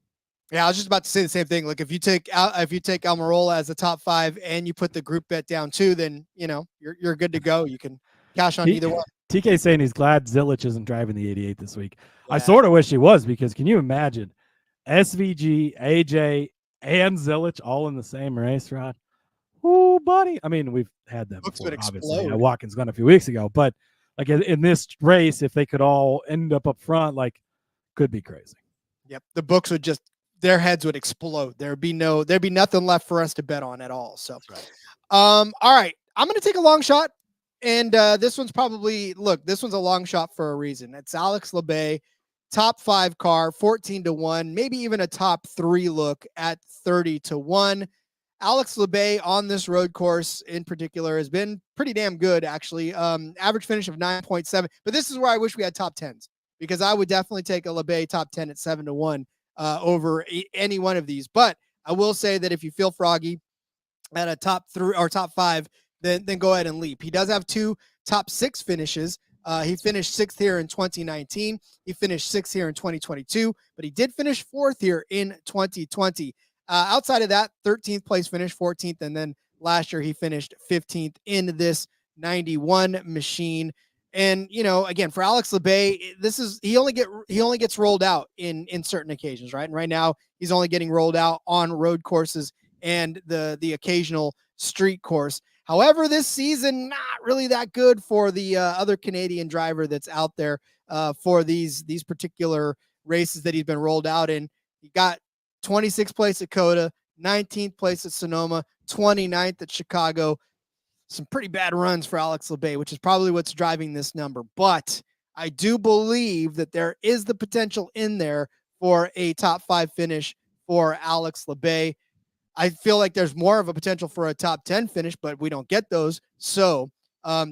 Yeah, I was just about to say the same thing. Look, if you take Almirola as the top 5 and you put the group bet down too, then you're good to go. You can cash on either one. TK saying he's glad Zilich isn't driving the 88 this week. Yeah. I sort of wish he was, because can you imagine SVG, AJ, and Zilich all in the same race, Rod? Oh, buddy. I mean, we've had that before, obviously. Watkins Glen a few weeks ago, but like in this race, if they could all end up front, like, could be crazy. Yep, the books would their heads would explode. There'd be nothing left for us to bet on at all. So, right. All right, I'm going to take a long shot. And this one's a long shot for a reason. It's Alex Labbe, top 5 car, 14-1, maybe even a top 3 look at 30-1. Alex Labbe on this road course in particular has been pretty damn good, actually. Average finish of 9.7. But this is where I wish we had top 10s, because I would definitely take a Labbe top 10 at 7-1 over any one of these. But I will say that if you feel froggy, at a top 3 or top 5, then go ahead and leap. He does have 2 top 6 finishes. He finished 6th here in 2019. He finished 6th here in 2022, but he did finish 4th here in 2020. Outside of that, 13th place finish, 14th, and then last year he finished 15th in this 91 machine. And again, for Alex Labbe, he only gets rolled out in certain occasions, right? And right now he's only getting rolled out on road courses and the occasional street course. However, this season, not really that good for the other Canadian driver that's out there for these particular races that he's been rolled out in. He got 26th place at COTA, 19th place at Sonoma, 29th at Chicago. Some pretty bad runs for Alex Labbe, which is probably what's driving this number. But I do believe that there is the potential in there for a top 5 finish for Alex Labbe. I feel like there's more of a potential for a top 10 finish, but we don't get those. So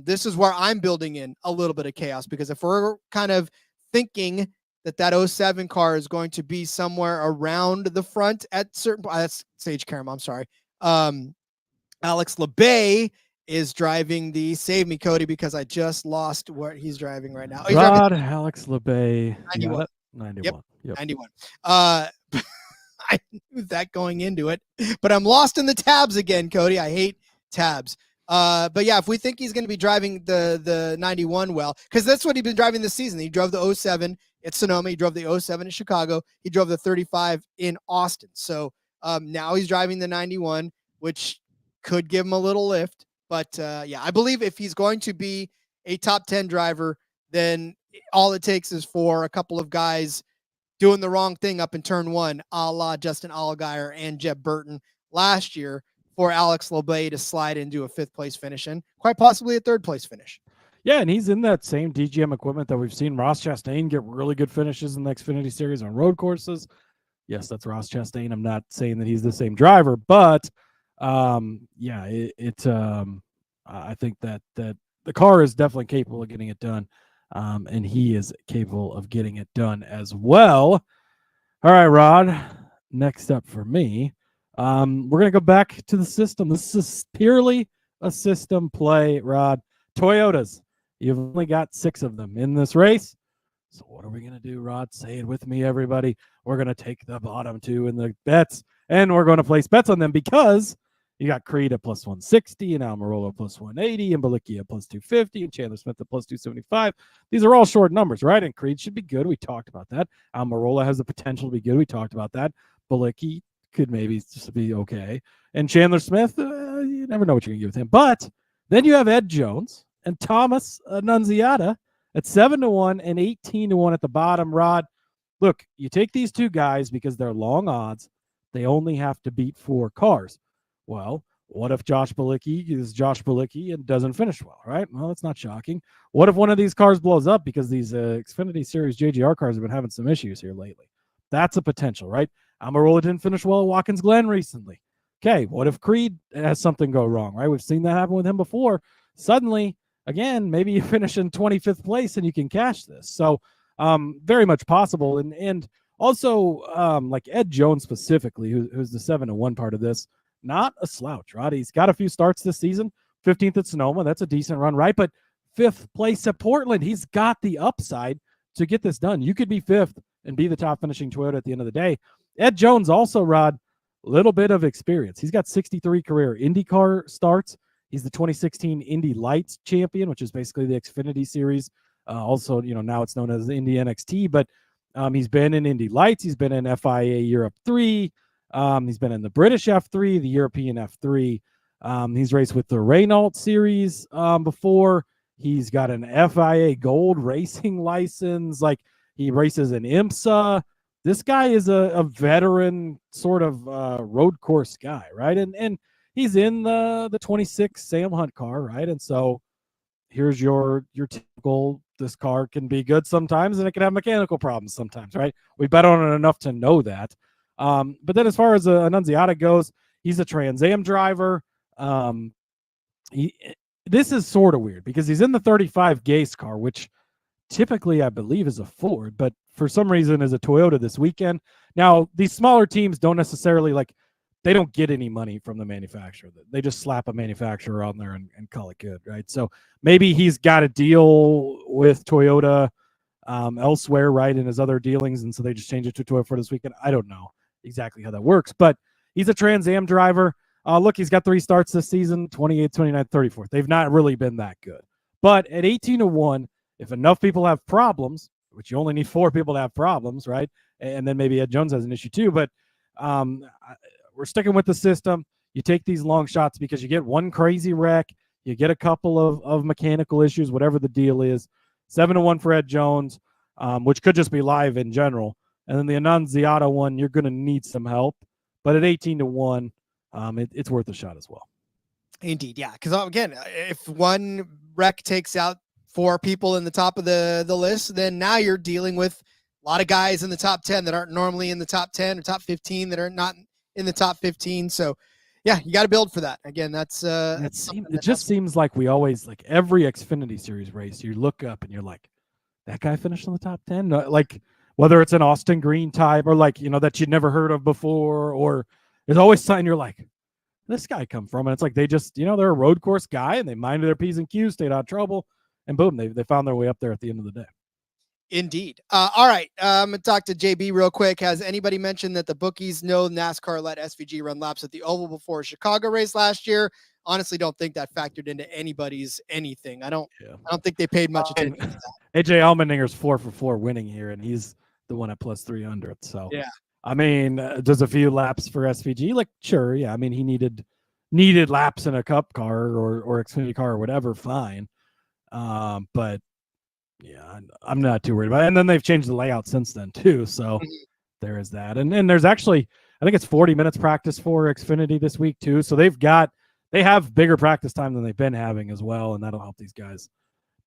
this is where I'm building in a little bit of chaos, because if we're kind of thinking that 07 car is going to be somewhere around the front at certain – that's Sage Karam, I'm sorry. Alex Labbe is driving the – save me, Cody, because I just lost what he's driving right now. Alex Labbe. 91. 91. Yep. 91. I knew that going into it, but I'm lost in the tabs again, Cody. I hate tabs. But yeah, if we think he's going to be driving the 91 well, because that's what he's been driving this season. He drove the 07 at Sonoma. He drove the 07 at Chicago. He drove the 35 in Austin. So now he's driving the 91, which could give him a little lift. But yeah, I believe if he's going to be a top 10 driver, then all it takes is for a couple of guys doing the wrong thing up in turn 1, a la Justin Allgaier and Jeb Burton last year, for Alex Labbe to slide into a 5th place finish and quite possibly a 3rd place finish. Yeah, and he's in that same DGM equipment that we've seen Ross Chastain get really good finishes in the Xfinity Series on road courses. Yes, that's Ross Chastain. I'm not saying that he's the same driver, but yeah, I think that the car is definitely capable of getting it done. And he is capable of getting it done as well. All right, Rod, next up for me, we're going to go back to the system. This is purely a system play, Rod. Toyotas, you've only got 6 of them in this race. So what are we going to do, Rod? Say it with me, everybody. We're going to take the bottom 2 in the bets, and we're going to place bets on them, because you got Creed at plus 160, and Almirola plus 180, and Bilicki at plus 250, and Chandler Smith at plus 275. These are all short numbers, right? And Creed should be good. We talked about that. Almirola has the potential to be good. We talked about that. Bilicki could maybe just be okay. And Chandler Smith, you never know what you're going to get with him. But then you have Ed Jones and Thomas Annunziata at 7-1 and 18-1 at the bottom. Rod, look, you take these 2 guys because they're long odds. They only have to beat 4 cars. Well, what if Josh Bilicki is Josh Bilicki and doesn't finish well, right? Well, that's not shocking. What if one of these cars blows up, because these Xfinity Series JGR cars have been having some issues here lately? That's a potential, right? Almirola didn't finish well at Watkins Glen recently. Okay, what if Creed has something go wrong, right? We've seen that happen with him before. Suddenly, again, maybe you finish in 25th place and you can cash this. So very much possible. And also, like Ed Jones specifically, who's the 7-1 part of this, not a slouch, right? He's got a few starts this season. 15th at Sonoma, that's a decent run, right? But 5th place at Portland, he's got the upside to get this done. You could be 5th and be the top finishing Toyota at the end of the day. Ed Jones also, Rod, a little bit of experience. He's got 63 career IndyCar starts. He's the 2016 Indy Lights champion, which is basically the Xfinity Series. Also, now it's known as the Indy NXT, but he's been in Indy Lights. He's been in FIA Europe 3. He's been in the British F3, the European F3. He's raced with the Renault Series before. He's got an FIA Gold racing license. Like, he races in IMSA. This guy is a veteran sort of road course guy, right? And he's in the 26 Sam Hunt car, right? And so here's your typical, this car can be good sometimes and it can have mechanical problems sometimes, right? We bet on it enough to know that. But then as far as Annunziata goes, he's a Trans Am driver. This is sort of weird because he's in the 35 Gase car, which typically I believe is a Ford, but for some reason is a Toyota this weekend. Now, these smaller teams don't necessarily they don't get any money from the manufacturer. They just slap a manufacturer on there and call it good, right? So maybe he's got a deal with Toyota elsewhere, right, in his other dealings, and so they just changed it to Toyota for this weekend. I don't know exactly how that works, but he's a Trans Am driver. Look, he's got 3 starts this season, 28th, 29th, 34th. They've not really been that good. But at 18-1, if enough people have problems, which you only need 4 people to have problems, right? And then maybe Ed Jones has an issue too, but we're sticking with the system. You take these long shots because you get one crazy wreck, you get a couple of mechanical issues, whatever the deal is. 7-1 for Ed Jones, which could just be live in general. And then the Annunziata one, you're going to need some help. But at 18-1, it's worth a shot as well. Indeed, yeah. Because again, if one wreck takes out 4 people in the top of the list, then now you're dealing with a lot of guys in the top 10 that aren't normally in the top 10 or top 15 that are not in the top 15. So, yeah, you got to build for that. Again, it just seems like we always, like every Xfinity Series race, you look up and you're like, that guy finished in the top 10? Like, whether it's an Austin Green type or like, that you'd never heard of before, or there's always something you're like, this guy come from? And it's like they just, they're a road course guy and they minded their P's and Q's, stayed out of trouble, and boom, they found their way up there at the end of the day. Indeed. All right. I'm going to talk to JB real quick. Has anybody mentioned that the bookies know NASCAR let SVG run laps at the Oval before Chicago race last year? Honestly, don't think that factored into anybody's anything. I don't think they paid much attention to that. AJ Allmendinger's 4 for 4 winning here, and he's the one at plus 300. So, yeah. I mean, does a few laps for SVG? Like, sure. Yeah. I mean, he needed laps in a cup car or Xfinity car or whatever. Fine. But yeah, I'm not too worried about it. And then they've changed the layout since then too. So there is that. And there's actually, I think it's 40 minutes practice for Xfinity this week too. So they have bigger practice time than they've been having as well. And that'll help these guys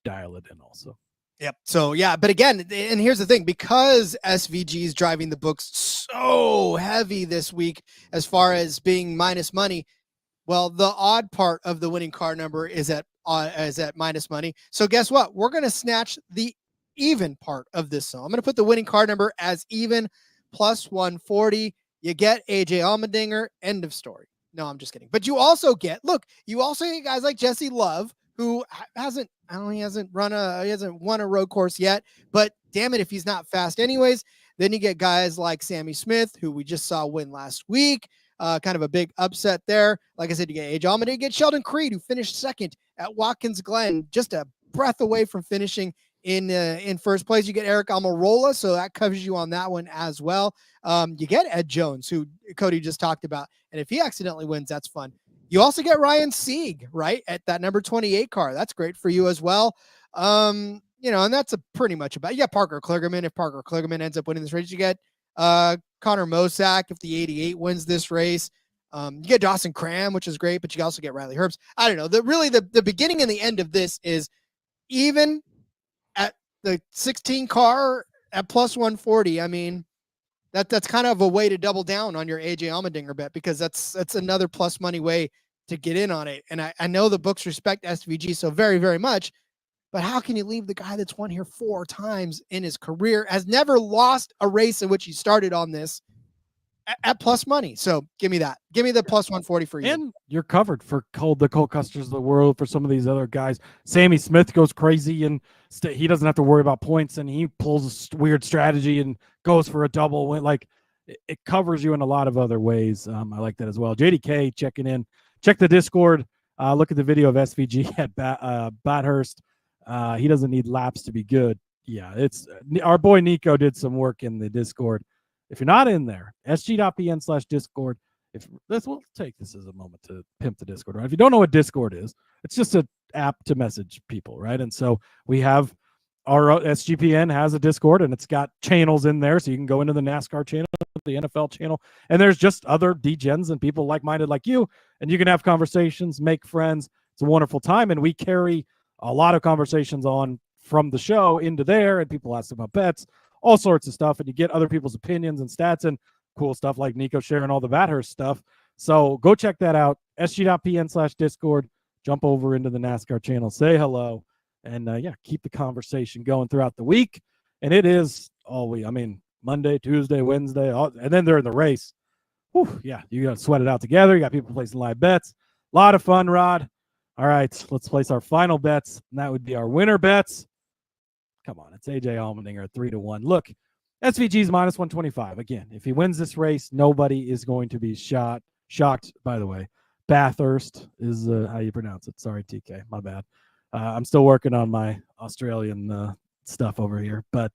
dial it in also. Yep. So yeah, but again, and here's the thing, because SVG is driving the books so heavy this week, as far as being minus money, well, the odd part of the winning car number is at minus money. So guess what? We're going to snatch the even part of this. So I'm going to put the winning car number as even, plus 140. You get AJ Allmendinger, end of story. No, I'm just kidding. But you also get guys like Jesse Love, who hasn't won a road course yet, but damn it if he's not fast anyways. Then you get guys like Sammy Smith, who we just saw win last week. Kind of a big upset there. Like I said, you get AJ Allmendinger, you get Sheldon Creed, who finished second at Watkins Glen, just a breath away from finishing in first place. You get Eric Almirola, so that covers you on that one as well. You get Ed Jones, who Cody just talked about, and if he accidentally wins, that's fun. You also get Ryan Sieg, right, at that number 28 car. That's great for you as well. And that's pretty much about it. You got Parker Kligerman. If Parker Kligerman ends up winning this race, you get Connor Mosack if the 88 wins this race. You get Dawson Cram, which is great, but you also get Riley Herbst. I don't know. The beginning and the end of this is even at the 16 car at plus 140. I mean, that's kind of a way to double down on your AJ Allmendinger bet, because that's another plus money way to get in on it. And I know the books respect SVG so very, very much, but how can you leave the guy that's won here 4 times in his career, has never lost a race in which he started on this, at plus money? So give me that. Give me the plus 140 for you. And you're covered for the Cole Custers of the world, for some of these other guys. Sammy Smith goes crazy and he doesn't have to worry about points, and he pulls a weird strategy and goes for a double win. Like, it covers you in a lot of other ways. I like that as well. JDK checking in. Check the Discord. Look at the video of SVG at Bathurst. He doesn't need laps to be good. Yeah, it's our boy Nico did some work in the Discord. If you're not in there, sg.pn/Discord. We'll take this as a moment to pimp the Discord. Right? If you don't know what Discord is, it's just an app to message people, right? And so we have our SGPN has a Discord, and it's got channels in there, so you can go into the NASCAR channel, the NFL channel, and there's just other degens and people like-minded like you, and you can have conversations, make friends. It's a wonderful time, and we carry a lot of conversations on from the show into there, and people ask about bets, all sorts of stuff, and you get other people's opinions and stats and cool stuff like Nico sharing all the Bathurst stuff. So go check that out, sg.pn/Discord. Jump over into the NASCAR channel, say hello, and keep the conversation going throughout the week. And it is all week. I mean, Monday, Tuesday, Wednesday, and then during the race, Yeah, you got to sweat it out together. You got people placing live bets. A lot of fun, Rod. All right, let's place our final bets, and that would be our winner bets. Come on, it's AJ Allmendinger at 3-1. Look, SVG's minus 125. Again, if he wins this race, nobody is going to be shocked. By the way, Bathurst is how you pronounce it. Sorry, TK, my bad. I'm still working on my Australian stuff over here, but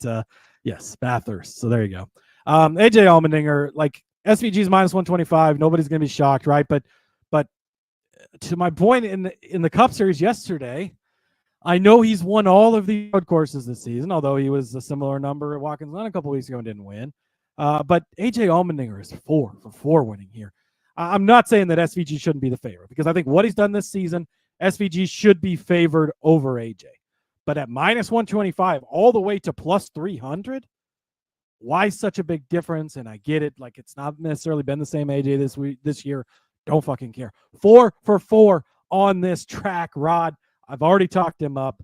yes, Bathurst. So there you go. AJ Allmendinger, like SVG's minus 125. Nobody's going to be shocked, right? But to my point in the Cup Series yesterday, I know he's won all of the road courses this season, although he was a similar number at Watkins Glen a couple weeks ago and didn't win. But AJ Allmendinger is 4 for 4 winning here. I'm not saying that SVG shouldn't be the favorite, because I think what he's done this season, SVG should be favored over AJ. But at minus 125 all the way to plus 300, why such a big difference? And I get it. Like, it's not necessarily been the same AJ this year. Don't fucking care. 4 for 4 on this track, Rod. I've already talked him up.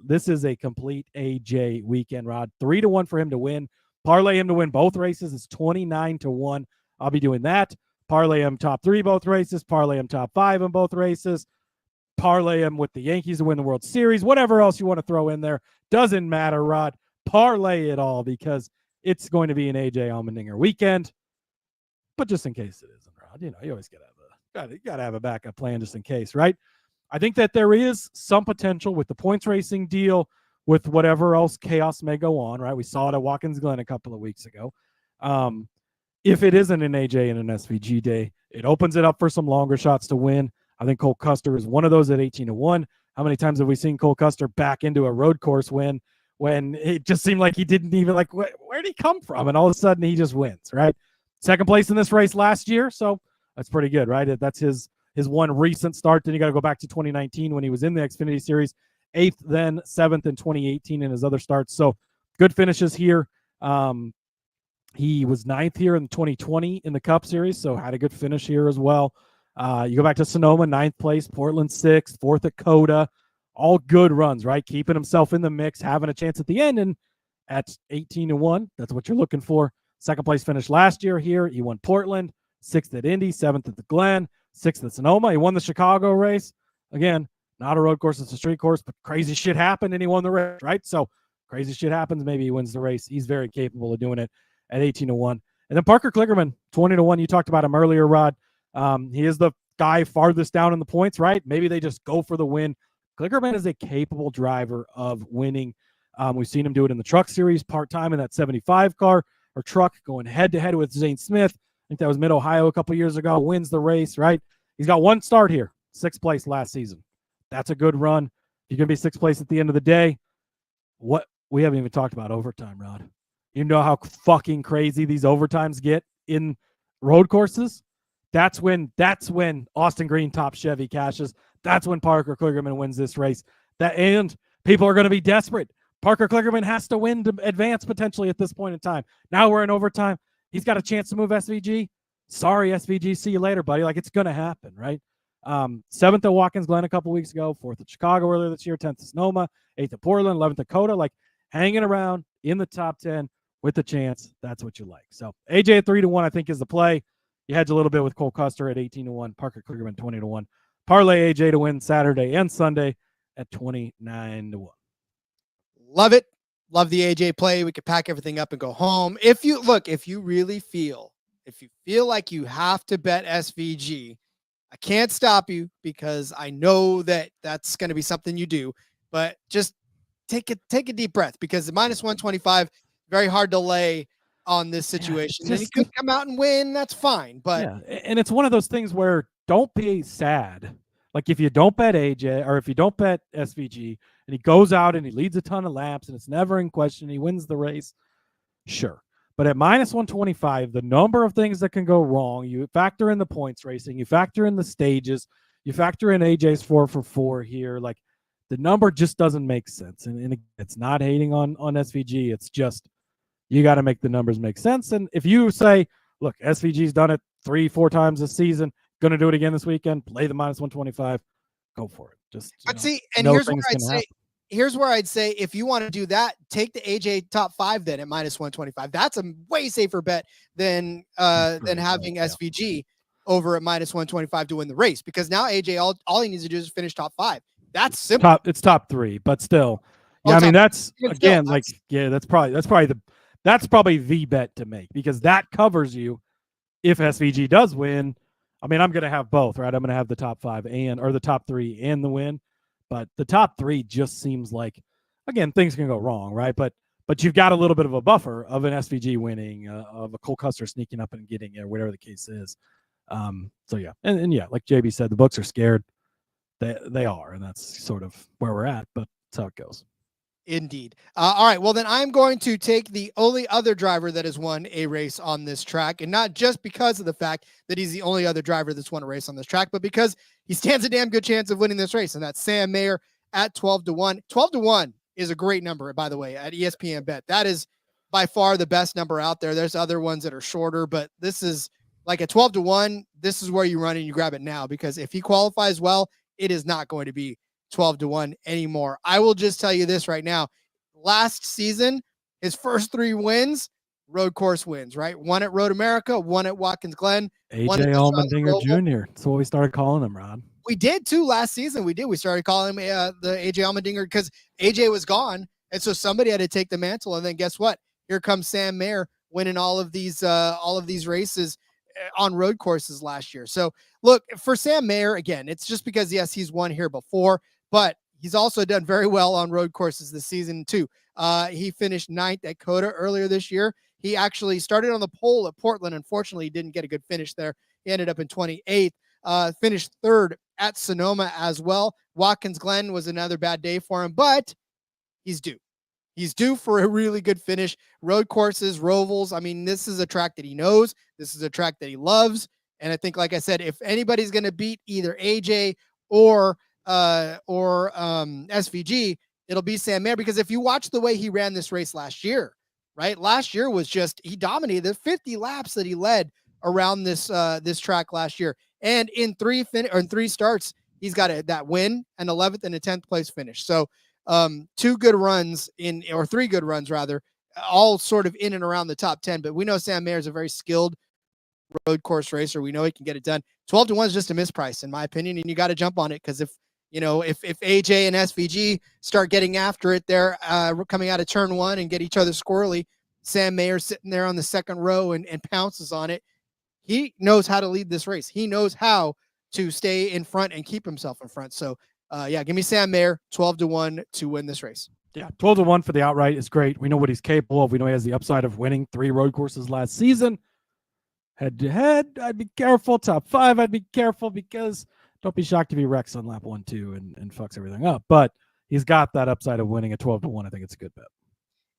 This is a complete AJ weekend, Rod. 3-1 for him to win. Parlay him to win both races is 29-1. I'll be doing that. Parlay him top 3 both races. Parlay him top 5 in both races. Parlay him with the Yankees to win the World Series. Whatever else you want to throw in there. Doesn't matter, Rod. Parlay it all, because it's going to be an AJ Allmendinger weekend. But just in case it isn't, Rod, you always gotta have a backup plan just in case, right? I think that there is some potential with the points racing deal, with whatever else chaos may go on, right? We saw it at Watkins Glen a couple of weeks ago. If it isn't an AJ and an SVG day, it opens it up for some longer shots to win. I think Cole Custer is one of those at 18-1. How many times have we seen Cole Custer back into a road course win when it just seemed like he didn't even, like, where'd he come from? And all of a sudden he just wins, right? Second place in this race last year, so that's pretty good, right? That's his one recent start. Then you got to go back to 2019 when he was in the Xfinity Series, 8th, then 7th in 2018 in his other starts. So good finishes here. He was 9th here in 2020 in the Cup Series, so had a good finish here as well. You go back to Sonoma, 9th place, Portland 6th, 4th at Coda. All good runs, right? Keeping himself in the mix, having a chance at the end, and at 18-1, that's what you're looking for. Second place finish last year here. He won Portland, 6th at Indy, 7th at the Glen, 6th at Sonoma. He won the Chicago race. Again, not a road course, it's a street course, but crazy shit happened and he won the race, right? So crazy shit happens, maybe he wins the race. He's very capable of doing it at 18-1. And then Parker Kligerman, 20-1. You talked about him earlier, Rod. He is the guy farthest down in the points, right? Maybe they just go for the win. Kligerman is a capable driver of winning. We've seen him do it in the Truck Series part-time in that 75 car or truck, going head-to-head with Zane Smith. I think that was Mid-Ohio a couple years ago. Wins the race, right? He's got one start here, 6th place last season. That's a good run. You're going to be 6th place at the end of the day. What we haven't even talked about overtime, Rod. You know how fucking crazy these overtimes get in road courses? That's when Austin Green top Chevy cashes. That's when Parker Kligerman wins this race. And people are going to be desperate. Parker Kligerman has to win to advance potentially at this point in time. Now we're in overtime. He's got a chance to move SVG. Sorry, SVG. See you later, buddy. Like, it's going to happen, right? 7th at Watkins Glen a couple weeks ago, 4th at Chicago earlier this year, 10th at Sonoma, 8th at Portland, 11th at Coda. Like, hanging around in the top 10 with a chance. That's what you like. So AJ at 3-1, I think, is the play. You hedge a little bit with Cole Custer at 18-1, Parker Kligerman 20-1. Parlay AJ to win Saturday and Sunday at 29-1. Love it. Love the AJ play. We could pack everything up and go home. If you really feel like you have to bet SVG, I can't stop you, because I know that that's going to be something you do, but just take a deep breath, because the minus 125, very hard to lay on this situation. And he could come out and win. That's fine. But and it's one of those things where don't be sad. Like, if you don't bet AJ, or if you don't bet SVG, and he goes out and he leads a ton of laps and it's never in question, he wins the race, sure. But at minus 125, the number of things that can go wrong, you factor in the points racing, you factor in the stages, you factor in AJ's 4 for 4 here. Like, the number just doesn't make sense. And it's not hating on SVG. It's just, you got to make the numbers make sense. And if you say, look, SVG's done it 3-4 times this season, going to do it again this weekend, play the minus 125, go for it. Just, but see, and here's what I'd say. here's where I'd say if you want to do that, take the AJ top 5 then at -125. That's a way safer bet than having SVG over at -125 to win the race, because now AJ all he needs to do is finish top 5. That's simple. It's top 3, but still. Yeah, I mean that's again that's probably the bet to make, because that covers you if SVG does win. I mean, I'm going to have both, right? I'm going to have the top 5 or the top 3 and the win. But the top 3 just seems like, again, things can go wrong, right? But you've got a little bit of a buffer of an SVG winning, of a Cole Custer sneaking up and getting it, whatever the case is. So yeah, and yeah, like JB said, the books are scared. They are, and that's sort of where we're at. But that's how it goes. Indeed. All right. Well, then I'm going to take the only other driver that has won a race on this track, and not just because of the fact that he's the only other driver that's won a race on this track, but because he stands a damn good chance of winning this race, and that's Sam Mayer at 12-1. 12-1 is a great number, by the way, at ESPN Bet. That is by far the best number out there. There's other ones that are shorter, but this is like at 12-1. This is where you run and you grab it now, because if he qualifies well, it is not going to be 12-1 anymore. I will just tell you this right now. Last season, his first 3 wins, road course wins, right? One at Road America, one at Watkins Glen. AJ Allmendinger Jr. That's what we started calling him, Rod. We did too last season. We started calling him the AJ Allmendinger because AJ was gone. And so somebody had to take the mantle. And then guess what? Here comes Sam Mayer winning all of these races on road courses last year. So look, for Sam Mayer, again, it's just because, yes, he's won here before, but he's also done very well on road courses this season too. He finished 9th at COTA earlier this year. He actually started on the pole at Portland. Unfortunately, he didn't get a good finish there. He ended up in 28th, finished 3rd at Sonoma as well. Watkins Glen was another bad day for him, but he's due. He's due for a really good finish. Road courses, Rovals. I mean, this is a track that he knows. This is a track that he loves. And I think, like I said, if anybody's going to beat either AJ or SVG, it'll be Sam Mayer, because if you watch the way he ran this race last year, right? Last year was just, he dominated the 50 laps that he led around this track last year. And in 3 starts, he's got that win, an 11th and a 10th place finish. So 3 good runs rather, all sort of in and around the top 10. But we know Sam Mayer is a very skilled road course racer. We know he can get it done. 12-1 is just a misprice, in my opinion, and you got to jump on it, because if AJ and SVG start getting after it there, coming out of turn 1 and get each other squirrely, Sam Mayer sitting there on the second row and pounces on it. He knows how to lead this race. He knows how to stay in front and keep himself in front. So, give me Sam Mayer 12-1 to win this race. Yeah, 12-1 for the outright is great. We know what he's capable of. We know he has the upside of winning 3 road courses last season. Head-to-head, I'd be careful. Top 5, I'd be careful, because don't be shocked if he wrecks on lap 1, 2 and fucks everything up. But he's got that upside of winning at 12-1. I think it's a good bet.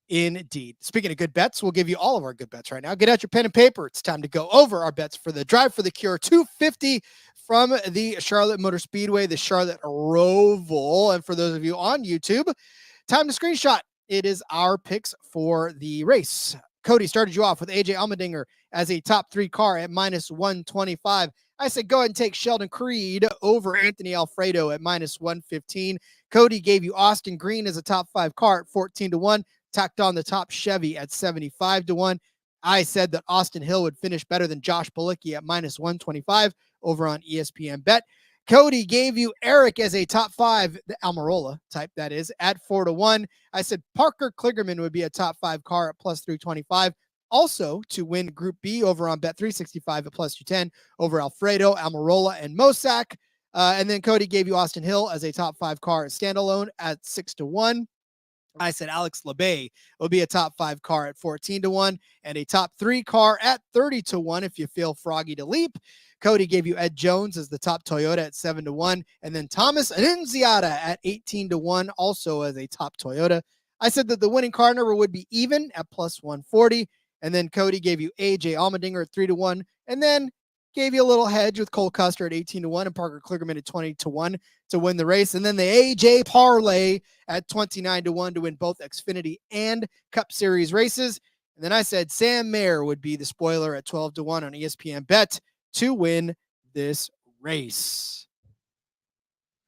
Indeed. Speaking of good bets, we'll give you all of our good bets right now. Get out your pen and paper. It's time to go over our bets for the Drive for the Cure 250 from the Charlotte Motor Speedway, the Charlotte Roval. And for those of you on YouTube, time to screenshot. It is our picks for the race. Cody started you off with AJ Allmendinger as a top 3 car at -125. I said go ahead and take Sheldon Creed over Anthony Alfredo at -115. Cody gave you Austin Green as a top 5 car at 14-1. Tacked on the top Chevy at 75-1. I said that Austin Hill would finish better than Josh Bilicki at -125 over on ESPN Bet. Cody gave you Eric as a top 5, the Almirola type, that is, at 4-1. I said Parker Kligerman would be a top 5 car at +325. Also to win Group B over on Bet365 at +210 over Alfredo, Almirola, and Mosak. And then Cody gave you Austin Hill as a top 5 car at standalone at 6-1. I said Alex Labay will be a top 5 car at 14-1 and a top 3 car at 30-1 if you feel froggy to leap. Cody gave you Ed Jones as the top Toyota at 7-1, and then Thomas Annunziata at 18-1, also as a top Toyota. I said that the winning car number would be even at +140, and then Cody gave you AJ Allmendinger at 3-1, and then gave you a little hedge with Cole Custer at 18-1 and Parker Kligerman at 20-1 to win the race. And then the AJ parlay at 29-1 to win both Xfinity and Cup Series races. And then I said Sam Mayer would be the spoiler at 12-1 on ESPN Bet to win this race.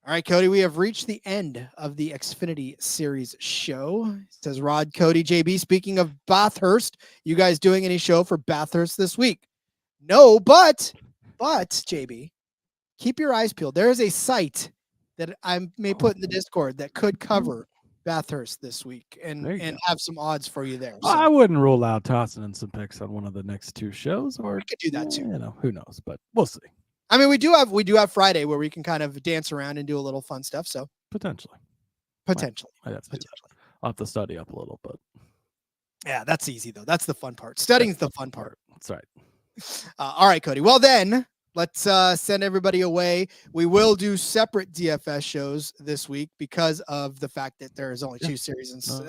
All right, Cody, we have reached the end of the Xfinity Series show. It says Rod, Cody, JB. Speaking of Bathurst, you guys doing any show for Bathurst this week? No, but JB, keep your eyes peeled. There is a site that I may put in the Discord that could cover Bathurst this week and have some odds for you there. So. I wouldn't rule out tossing in some picks on one of the next two shows, or we could do that too. Who knows, but we'll see. I mean, we do have Friday where we can kind of dance around and do a little fun stuff. So potentially. I'll have to study up a little, but yeah, that's easy though. That's the fun part. Studying's the fun part. That's right. All right, Cody. Well, then let's send everybody away. We will do separate DFS shows this week because of the fact that there is only two series. And so,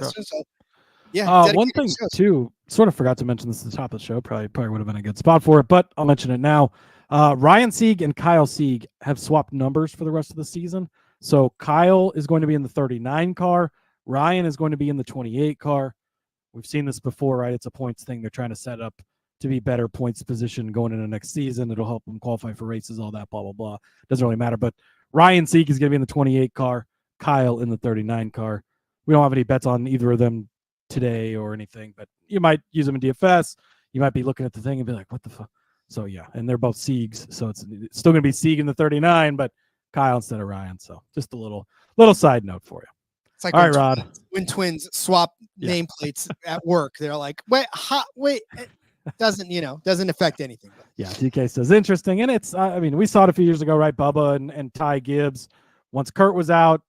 one thing too, sort of forgot to mention this at the top of the show. Probably would have been a good spot for it, but I'll mention it now. Ryan Sieg and Kyle Sieg have swapped numbers for the rest of the season. So Kyle is going to be in the 39 car. Ryan is going to be in the 28 car. We've seen this before, right? It's a points thing. They're trying to set up to be better points position going into next season. It'll help them qualify for races, all that, blah, blah, blah. Doesn't really matter. But Ryan Sieg is going to be in the 28 car, Kyle in the 39 car. We don't have any bets on either of them today or anything, but you might use them in DFS. You might be looking at the thing and be like, what the fuck? So, yeah, and they're both Siegs, so it's still going to be Sieg in the 39, but Kyle instead of Ryan. So just a little side note for you. It's like all right, Rod. When twins swap nameplates at work, they're like, wait, it doesn't affect anything. Yeah, DK says interesting, and it's we saw it a few years ago, right? Bubba and Ty Gibbs. Once Kurt was out,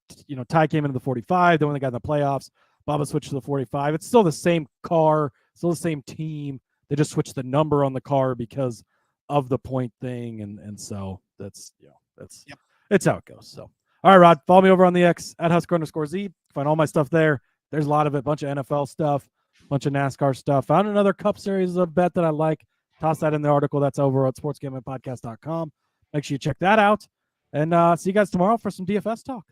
Ty came into the 45. Then when they got in the playoffs, Bubba switched to the 45. It's still the same car, still the same team. They just switched the number on the car because of the point thing, and so that's it's how it goes. So, all right, Rod, follow me over on the X at Husker_Zeeb. Find all my stuff there. There's a lot of it, bunch of NFL stuff, bunch of NASCAR stuff. Found another Cup Series of bet that I like. Toss that in the article. That's over at sportsgamblingpodcast.com. Make sure you check that out, and see you guys tomorrow for some DFS talk.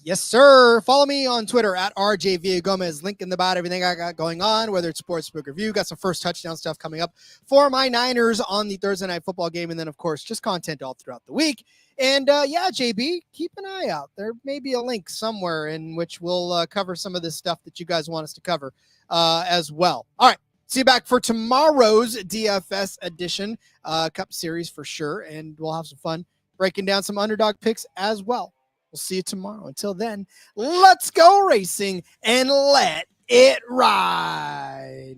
Yes, sir. Follow me on Twitter at RJ Villagomez. Link in the bot, everything I got going on, whether it's Sportsbook Review. Got some first touchdown stuff coming up for my Niners on the Thursday night football game. And then, of course, just content all throughout the week. And, JB, keep an eye out. There may be a link somewhere in which we'll cover some of this stuff that you guys want us to cover as well. All right. See you back for tomorrow's DFS edition, Cup Series for sure. And we'll have some fun breaking down some underdog picks as well. We'll see you tomorrow. Until then, let's go racing and let it ride.